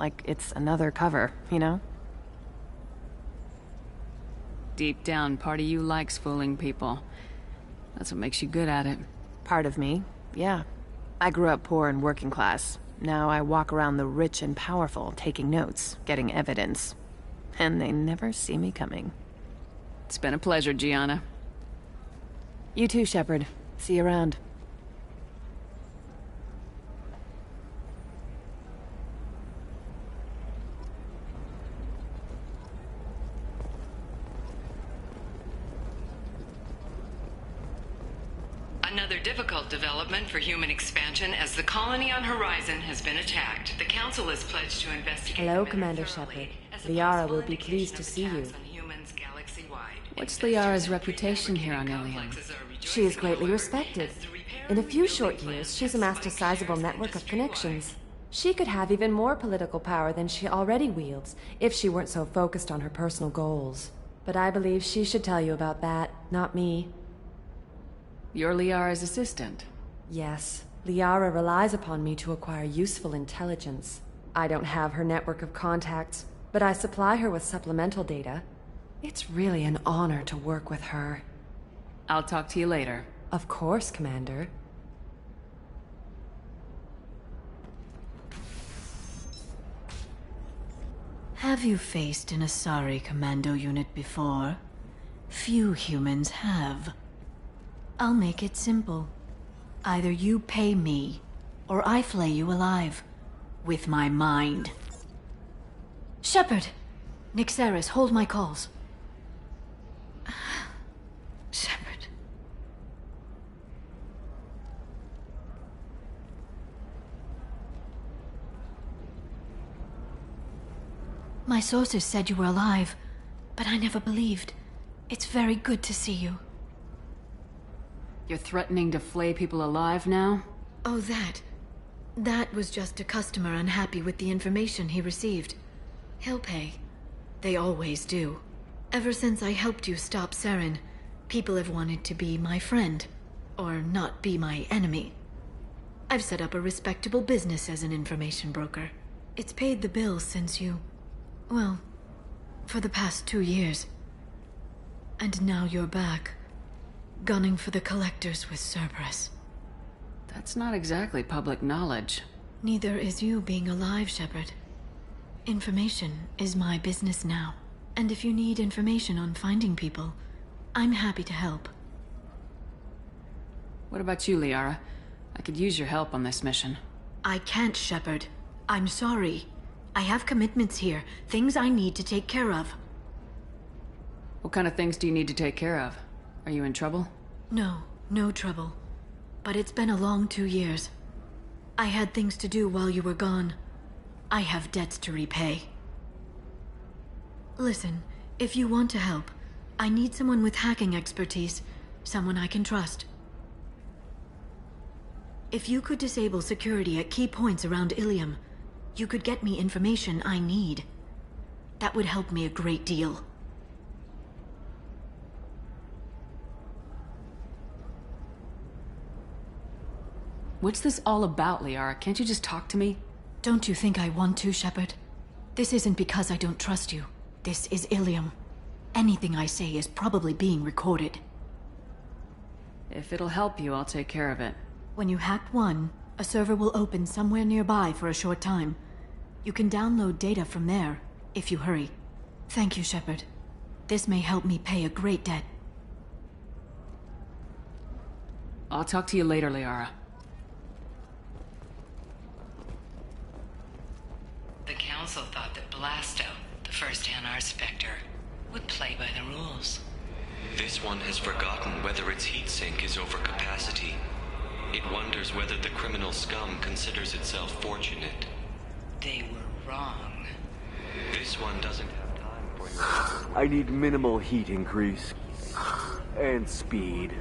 Like it's another cover, you know? Deep down, part of you likes fooling people. That's what makes you good at it. Part of me, yeah. I grew up poor and working class. Now I walk around the rich and powerful, taking notes, getting evidence. And they never see me coming. It's been a pleasure, Gianna. You too, Shepard. See you around. Another difficult development for human expansion as the colony on Horizon has been attacked. The Council has pledged to investigate. Hello, Commander Shepard. Liara will be pleased to see you. What's Liara's reputation here on Ilium? She is greatly respected. In a few short years, she's amassed a sizable network of connections. She could have even more political power than she already wields, if she weren't so focused on her personal goals. But I believe she should tell you about that, not me. You're Liara's assistant? Yes. Liara relies upon me to acquire useful intelligence. I don't have her network of contacts, but I supply her with supplemental data. It's really an honor to work with her. I'll talk to you later. Of course, Commander. Have you faced an Asari commando unit before? Few humans have. I'll make it simple. Either you pay me, or I flay you alive. With my mind. Shepard! Nixeris, hold my calls. Shepard. My sources said you were alive, but I never believed. It's very good to see you. You're threatening to flay people alive now? Oh, that. That was just a customer unhappy with the information he received. He'll pay. They always do. Ever since I helped you stop Saren, people have wanted to be my friend, or not be my enemy. I've set up a respectable business as an information broker. It's paid the bills since you... well, for the past 2 years. And now you're back. Gunning for the Collectors with Cerberus. That's not exactly public knowledge. Neither is you being alive, Shepard. Information is my business now. And if you need information on finding people, I'm happy to help. What about you, Liara? I could use your help on this mission. I can't, Shepard. I'm sorry. I have commitments here, things I need to take care of. What kind of things do you need to take care of? Are you in trouble? No, no trouble. But it's been a long 2 years. I had things to do while you were gone. I have debts to repay. Listen, if you want to help, I need someone with hacking expertise. Someone I can trust. If you could disable security at key points around Ilium, you could get me information I need. That would help me a great deal. What's this all about, Liara? Can't you just talk to me? Don't you think I want to, Shepard? This isn't because I don't trust you. This is Ilium. Anything I say is probably being recorded. If it'll help you, I'll take care of it. When you hack one, a server will open somewhere nearby for a short time. You can download data from there, if you hurry. Thank you, Shepard. This may help me pay a great debt. I'll talk to you later, Liara. The Council thought that Blasto, the first Anar Spectre, would play by the rules. This one has forgotten whether its heat sink is over capacity. It wonders whether the criminal scum considers itself fortunate. They were wrong. This one doesn't have time for your... I need minimal heat increase. And speed.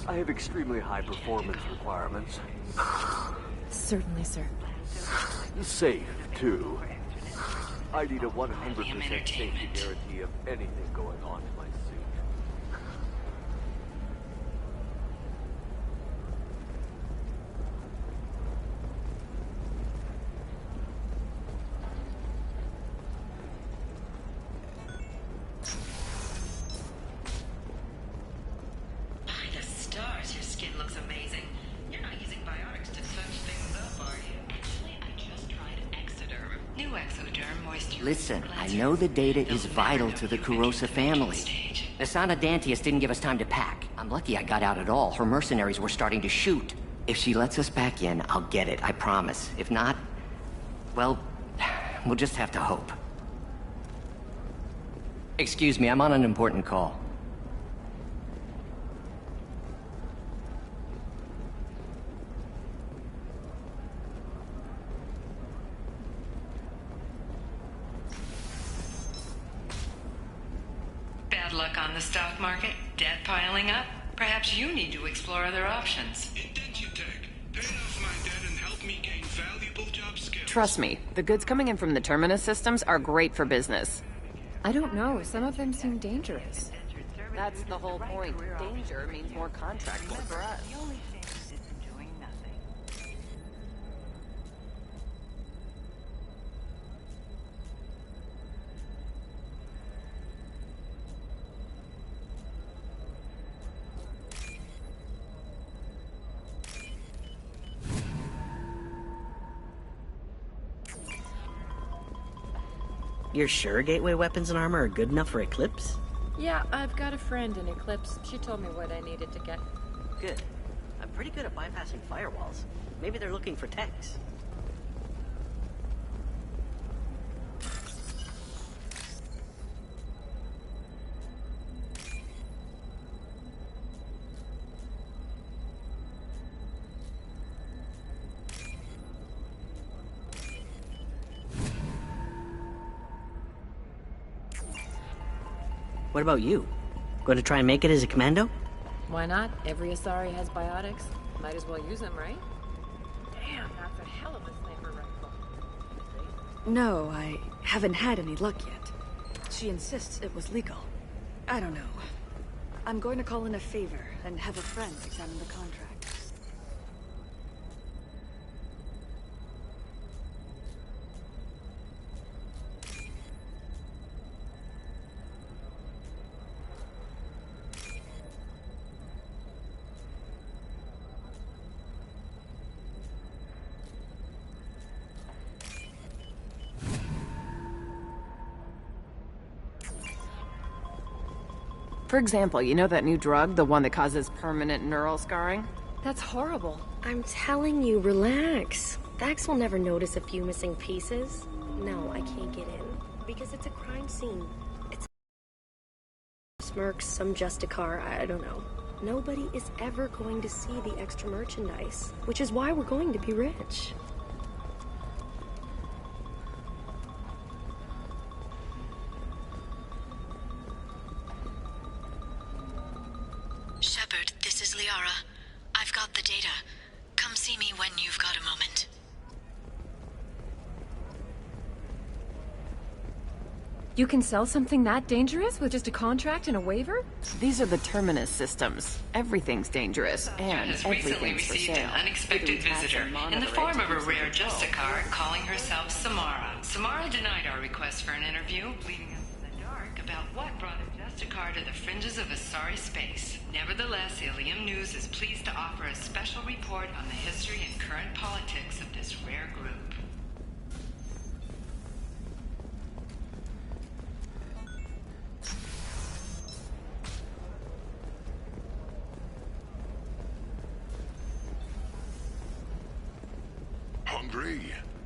I have extremely high performance requirements. Certainly, sir. Safe, too. I need a 100% safety guarantee of anything going on in my suit. By the stars, your skin looks amazing. You're not using biotics to touch things up, are you? Actually, I just tried Exoderm. New Exoderm moisture. Listen, I know the data is vital to the Kurosa family. Asana Dantius didn't give us time to pack. I'm lucky I got out at all. Her mercenaries were starting to shoot. If she lets us back in, I'll get it, I promise. If not, well, we'll just have to hope. Excuse me, I'm on an important call. Bad luck on the stock market? Debt piling up? Perhaps you need to explore other options. Trust me, the goods coming in from the Terminus systems are great for business. I don't know. Some of them seem dangerous. That's the whole point. Danger means more contract work for us. You're sure gateway weapons and armor are good enough for Eclipse? Yeah, I've got a friend in Eclipse. She told me what I needed to get. Good. I'm pretty good at bypassing firewalls. Maybe they're looking for techs. What about you? Going to try and make it as a commando? Why not? Every Asari has biotics. Might as well use them, right? Damn, that's a hell of a sniper rifle. No, I haven't had any luck yet. She insists it was legal. I don't know. I'm going to call in a favor and have a friend examine the contract. For example, you know that new drug, the one that causes permanent neural scarring? That's horrible. I'm telling you, relax. Vax will never notice a few missing pieces. No, I can't get in. Because it's a crime scene. It's Smirks, some Justicar, I don't know. Nobody is ever going to see the extra merchandise, which is why we're going to be rich. Shepard, this is Liara. I've got the data. Come see me when you've got a moment. You can sell something that dangerous with just a contract and a waiver? These are the Terminus systems. Everything's dangerous, and Has recently everything's for received sale. an unexpected visitor in the form of a rare Justicar calling herself Samara. Samara denied our request for an interview, leaving us in the dark about what brought a Justicar to the fringes of Asari space. Nevertheless, Ilium News is pleased to offer a special report on the history and current politics of this rare group. Hungry?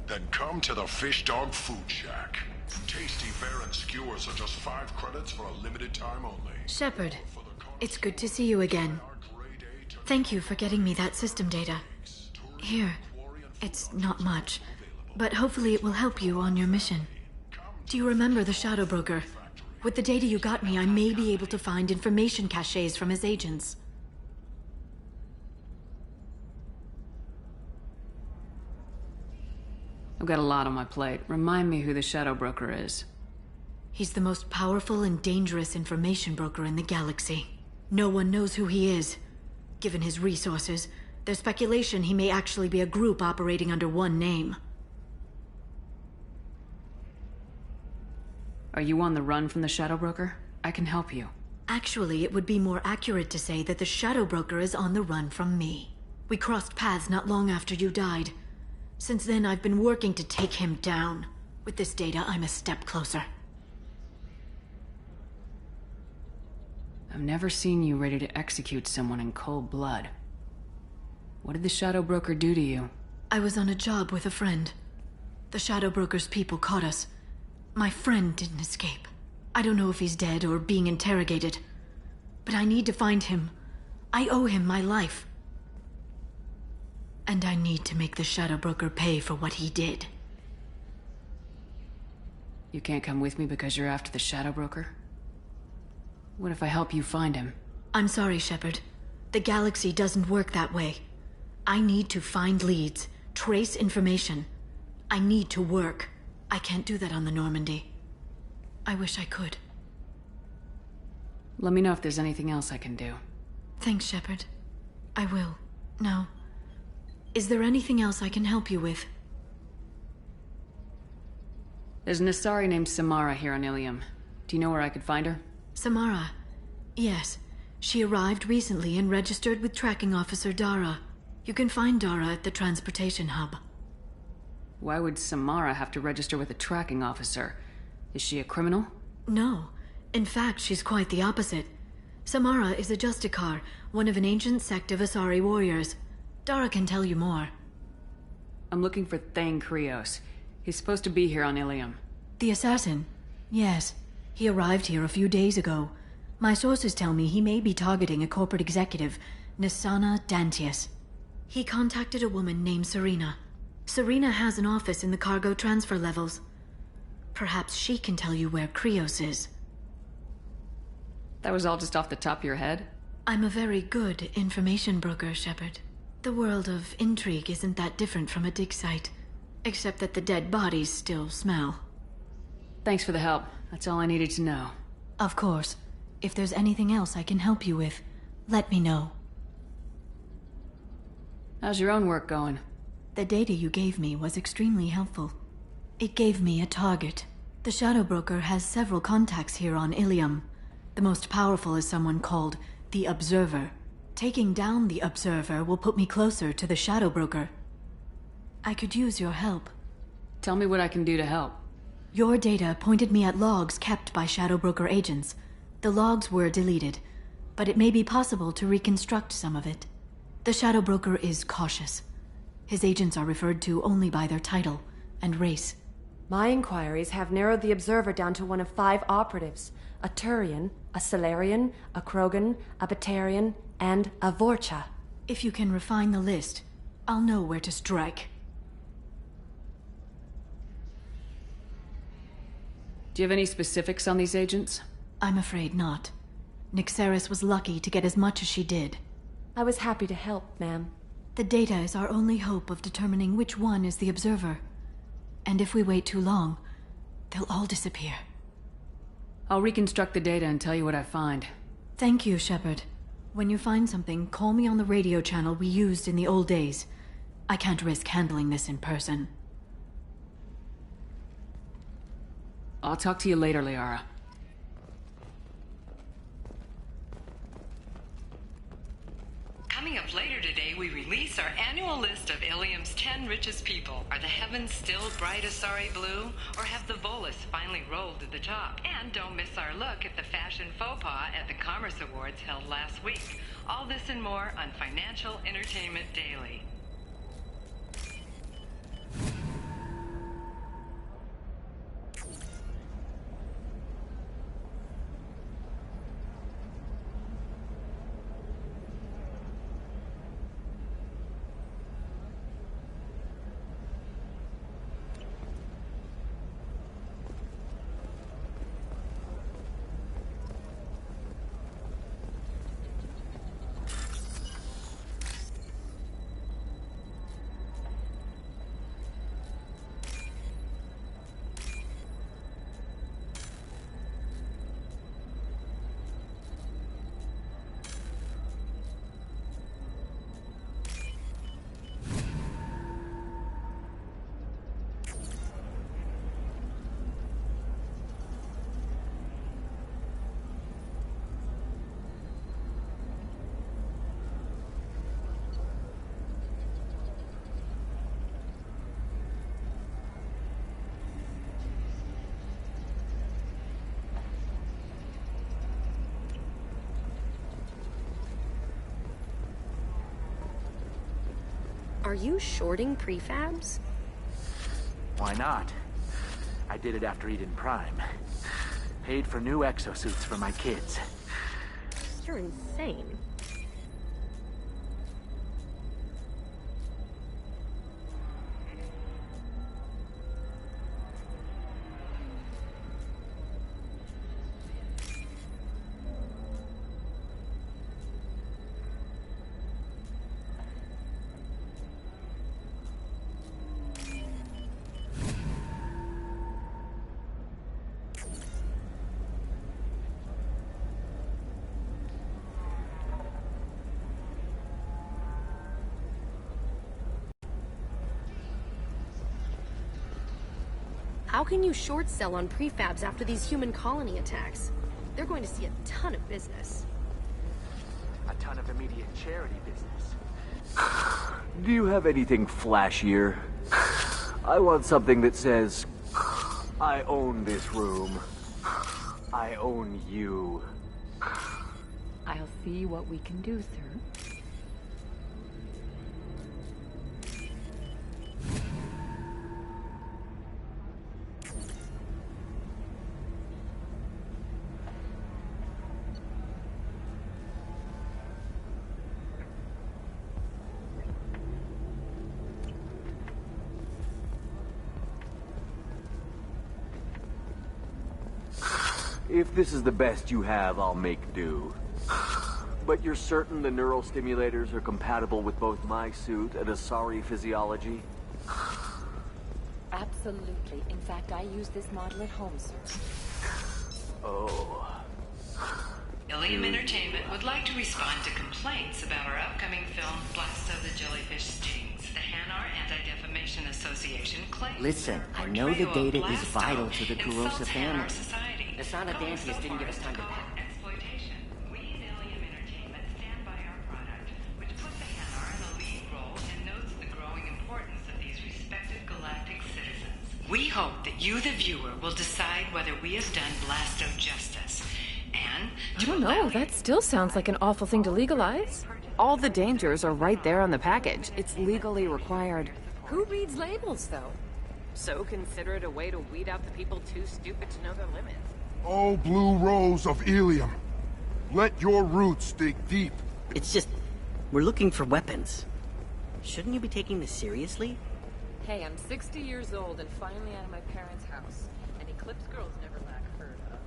Then come to the Fish Dog Food Shack. Tasty fare and skewers are just 5 credits for a limited time only. Shepard, it's good to see you again. Thank you for getting me that system data. Here, it's not much, but hopefully it will help you on your mission. Do you remember the Shadow Broker? With the data you got me, I may be able to find information caches from his agents. I've got a lot on my plate. Remind me who the Shadow Broker is. He's the most powerful and dangerous information broker in the galaxy. No one knows who he is. Given his resources, there's speculation he may actually be a group operating under one name. Are you on the run from the Shadow Broker? I can help you. Actually, it would be more accurate to say that the Shadow Broker is on the run from me. We crossed paths not long after you died. Since then, I've been working to take him down. With this data, I'm a step closer. I've never seen you ready to execute someone in cold blood. What did the Shadow Broker do to you? I was on a job with a friend. The Shadow Broker's people caught us. My friend didn't escape. I don't know if he's dead or being interrogated. But I need to find him. I owe him my life. And I need to make the Shadow Broker pay for what he did. You can't come with me because you're after the Shadow Broker? What if I help you find him? I'm sorry, Shepard. The galaxy doesn't work that way. I need to find leads, trace information. I need to work. I can't do that on the Normandy. I wish I could. Let me know if there's anything else I can do. Thanks, Shepard. I will. Now, is there anything else I can help you with? There's an Asari named Samara here on Ilium. Do you know where I could find her? Samara? Yes. She arrived recently and registered with Tracking Officer Dara. You can find Dara at the transportation hub. Why would Samara have to register with a tracking officer? Is she a criminal? No. In fact, she's quite the opposite. Samara is a Justicar, one of an ancient sect of Asari warriors. Dara can tell you more. I'm looking for Thane Krios. He's supposed to be here on Ilium. The assassin? Yes. He arrived here a few days ago. My sources tell me he may be targeting a corporate executive, Nisana Dantius. He contacted a woman named Serena. Serena has an office in the cargo transfer levels. Perhaps she can tell you where Krios is. That was all just off the top of your head? I'm a very good information broker, Shepard. The world of intrigue isn't that different from a dig site, except that the dead bodies still smell. Thanks for the help. That's all I needed to know. Of course. If there's anything else I can help you with, let me know. How's your own work going? The data you gave me was extremely helpful. It gave me a target. The Shadow Broker has several contacts here on Ilium. The most powerful is someone called the Observer. Taking down the Observer will put me closer to the Shadow Broker. I could use your help. Tell me what I can do to help. Your data pointed me at logs kept by Shadow Broker agents. The logs were deleted, but it may be possible to reconstruct some of it. The Shadow Broker is cautious. His agents are referred to only by their title and race. My inquiries have narrowed the Observer down to one of 5 operatives. A Turian, a Salarian, a Krogan, a Batarian, and a Vorcha. If you can refine the list, I'll know where to strike. Do you have any specifics on these agents? I'm afraid not. Nyxeris was lucky to get as much as she did. I was happy to help, ma'am. The data is our only hope of determining which one is the Observer. And if we wait too long, they'll all disappear. I'll reconstruct the data and tell you what I find. Thank you, Shepard. When you find something, call me on the radio channel we used in the old days. I can't risk handling this in person. I'll talk to you later, Liara. Coming up later today, we release our annual list of Ilium's 10 richest people. Are the heavens still bright Asari blue, or have the Volus finally rolled to the top? And don't miss our look at the fashion faux pas at the Commerce Awards held last week. All this and more on Financial Entertainment Daily. Are you shorting prefabs? Why not? I did it after Eden Prime. Paid for new exosuits for my kids. You're insane. How can you short sell on prefabs after these human colony attacks? They're going to see a ton of business. A ton of immediate charity business. Do you have anything flashier? I want something that says, I own this room. I own you. I'll see what we can do, sir. If this is the best you have, I'll make do. But you're certain the neural stimulators are compatible with both my suit and Asari physiology? Absolutely. In fact, I use this model at home, sir. Oh. Ilium Entertainment would like to respond to complaints about our upcoming film, Blast of the Jellyfish Stings. The Hanar Anti-Defamation Association claims... Listen, I know the data is vital to the Kurosa family. The Sanadantius didn't give us time to pack. Exploitation. We at Ilium Entertainment stand by our product, which puts the Hanar in a lead role and notes the growing importance of these respected galactic citizens. We hope that you, the viewer, will decide whether we have done Blast of justice. And I don't know, that still sounds like an awful thing to legalize. All the dangers are right there on the package. It's legally required. Who reads labels, though? So consider it a way to weed out the people too stupid to know their limits. Oh, Blue Rose of Ilium. Let your roots dig deep. It's just, we're looking for weapons. Shouldn't you be taking this seriously? Hey, I'm 60 years old and finally out of my parents' house. And Eclipse girls never lack heard of.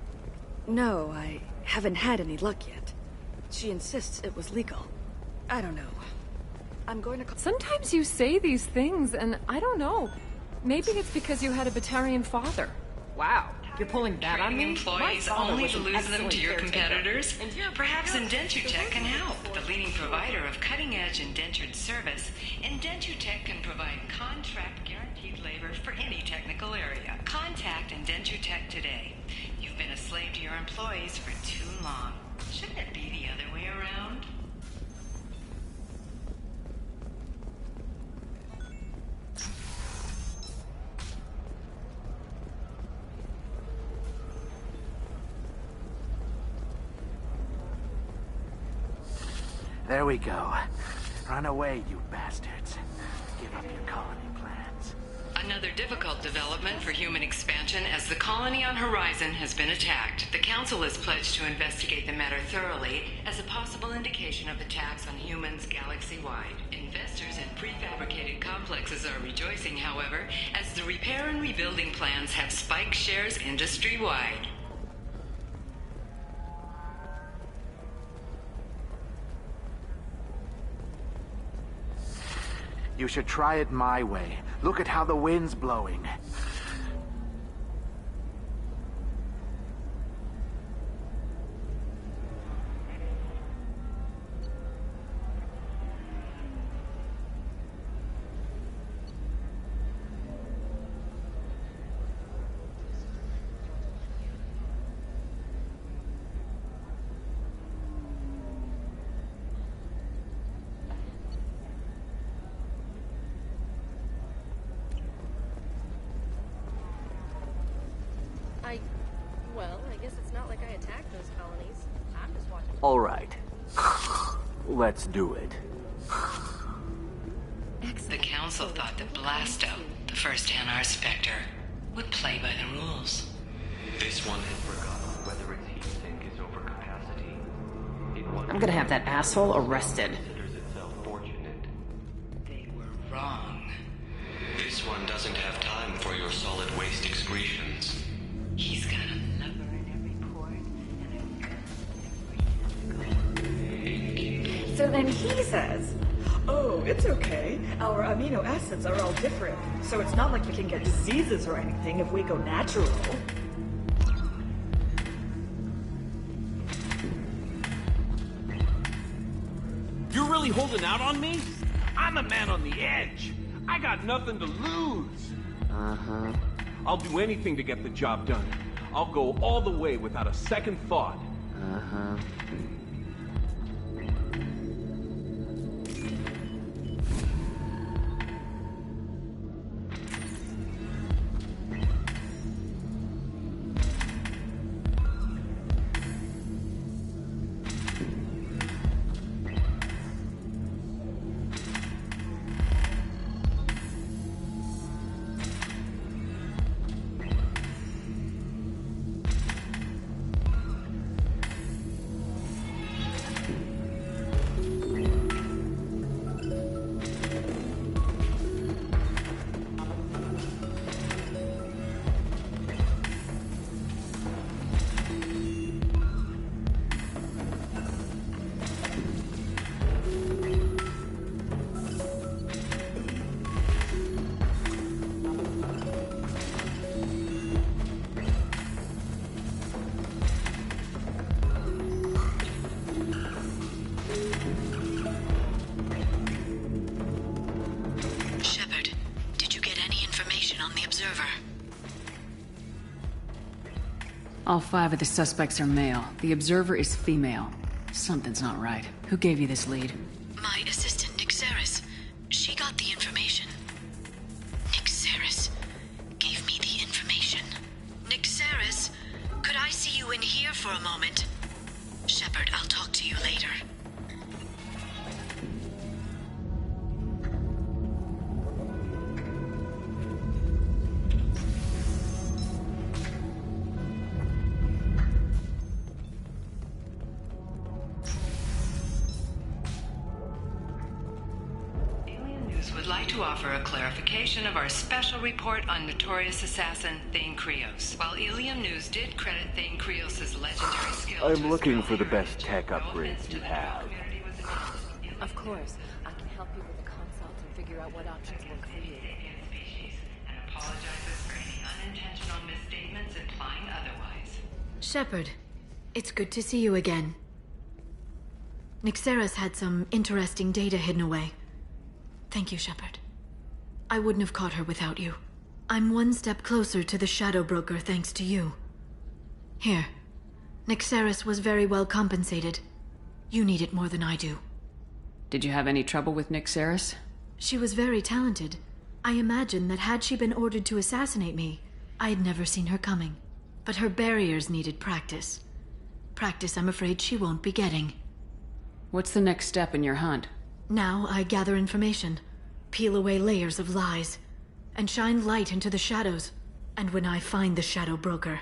No, I haven't had any luck yet. She insists it was legal. I don't know. I'm going to... Sometimes you say these things, and I don't know. Maybe it's because you had a Batarian father. Wow, You're pulling that on me? Employees only to lose them to your competitors? Perhaps Indentutech can help. The leading provider of cutting-edge indentured service, Indentutech can provide contract guaranteed labor for any technical area. Contact Indentutech today. You've been a slave to your employees for too long. Shouldn't it be the other way around? There we go. Run away, you bastards. Give up your colony plans. Another difficult development for human expansion as the colony on Horizon has been attacked. The Council has pledged to investigate the matter thoroughly as a possible indication of attacks on humans galaxy-wide. Investors in prefabricated complexes are rejoicing, however, as the repair and rebuilding plans have spiked shares industry-wide. You should try it my way. Look at how the wind's blowing. Well, I guess it's not like I attacked those colonies. I'm just watching. All right. Let's do it. The Council thought that Blasto, the first NR Spectre, would play by the rules. This one had forgotten whether its heat sink is over capacity. I'm gonna have that asshole arrested. Considers itself fortunate. They were wrong. This one doesn't have time for your solid waste excretions. He's got a lover in every port and So then he says, oh, it's okay. Our amino acids are all different, so it's not like we can get diseases or anything if we go natural. You're really holding out on me? I'm a man on the edge. I got nothing to lose. Uh-huh. I'll do anything to get the job done. I'll go all the way without a second thought. Uh-huh. All 5 of the suspects are male. The Observer is female. Something's not right. Who gave you this lead? My assistant, Nixeris. She got the information. Nixeris gave me the information. Nixeris, could I see you in here for a moment? Shepard, I'll talk to you later. Would like to offer a clarification of our special report on notorious assassin Thane Krios. While Ilium News did credit Thane Krios' legendary skills, I'm looking for the best tech upgrades you have. Of course. I can help you with the consult and figure out what options work for you. and apologizes for any unintentional misstatements implying Shepard, it's good to see you again. Nyxeris had some interesting data hidden away. Thank you, Shepard. I wouldn't have caught her without you. I'm one step closer to the Shadow Broker thanks to you. Here. Nyxeris was very well compensated. You need it more than I do. Did you have any trouble with Nyxeris? She was very talented. I imagine that had she been ordered to assassinate me, I'd never seen her coming. But her barriers needed practice. Practice I'm afraid she won't be getting. What's the next step in your hunt? Now I gather information, peel away layers of lies, and shine light into the shadows. And when I find the Shadow Broker,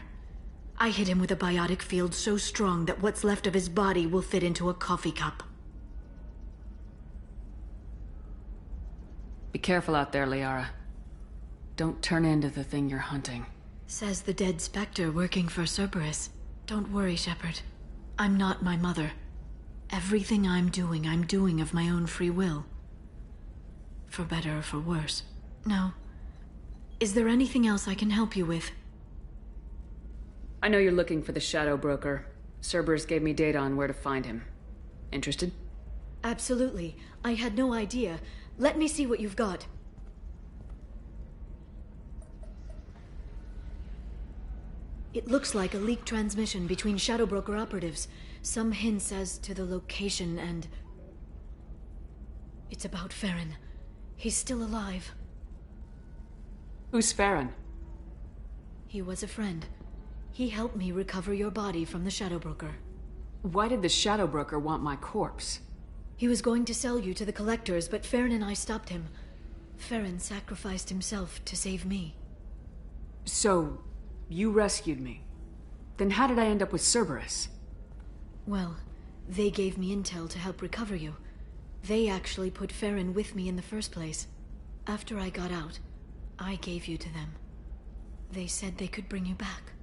I hit him with a biotic field so strong that what's left of his body will fit into a coffee cup. Be careful out there, Liara. Don't turn into the thing you're hunting. Says the dead Spectre working for Cerberus. Don't worry, Shepard. I'm not my mother. Everything I'm doing of my own free will. For better or for worse. Now, is there anything else I can help you with? I know you're looking for the Shadow Broker. Cerberus gave me data on where to find him. Interested? Absolutely. I had no idea. Let me see what you've got. It looks like a leaked transmission between Shadow Broker operatives. Some hints as to the location and... It's about Farron. He's still alive. Who's Farron? He was a friend. He helped me recover your body from the Shadow Broker. Why did the Shadow Broker want my corpse? He was going to sell you to the Collectors, but Farron and I stopped him. Farron sacrificed himself to save me. So, you rescued me. Then how did I end up with Cerberus? Well, they gave me intel to help recover you. They actually put Farron with me in the first place. After I got out, I gave you to them. They said they could bring you back.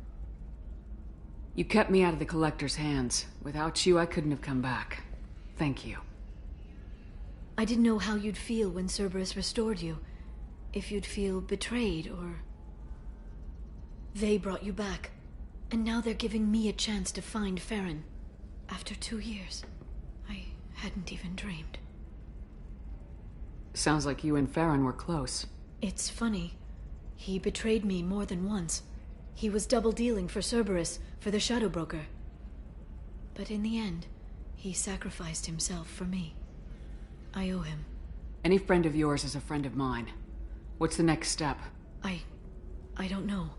You kept me out of the Collector's hands. Without you, I couldn't have come back. Thank you. I didn't know how you'd feel when Cerberus restored you. If you'd feel betrayed, or... They brought you back, and now they're giving me a chance to find Farron. After 2 years, I hadn't even dreamed. Sounds like you and Farron were close. It's funny. He betrayed me more than once. He was double-dealing for Cerberus, for the Shadow Broker. But in the end, he sacrificed himself for me. I owe him. Any friend of yours is a friend of mine. What's the next step? I don't know.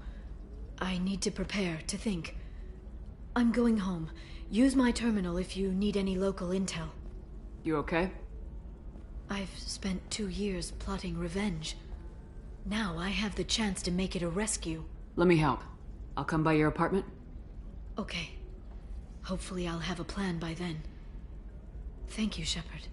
I need to prepare, to think. I'm going home. Use my terminal if you need any local intel. You okay? I've spent 2 years plotting revenge. Now I have the chance to make it a rescue. Let me help. I'll come by your apartment. Okay. Hopefully I'll have a plan by then. Thank you, Shepard.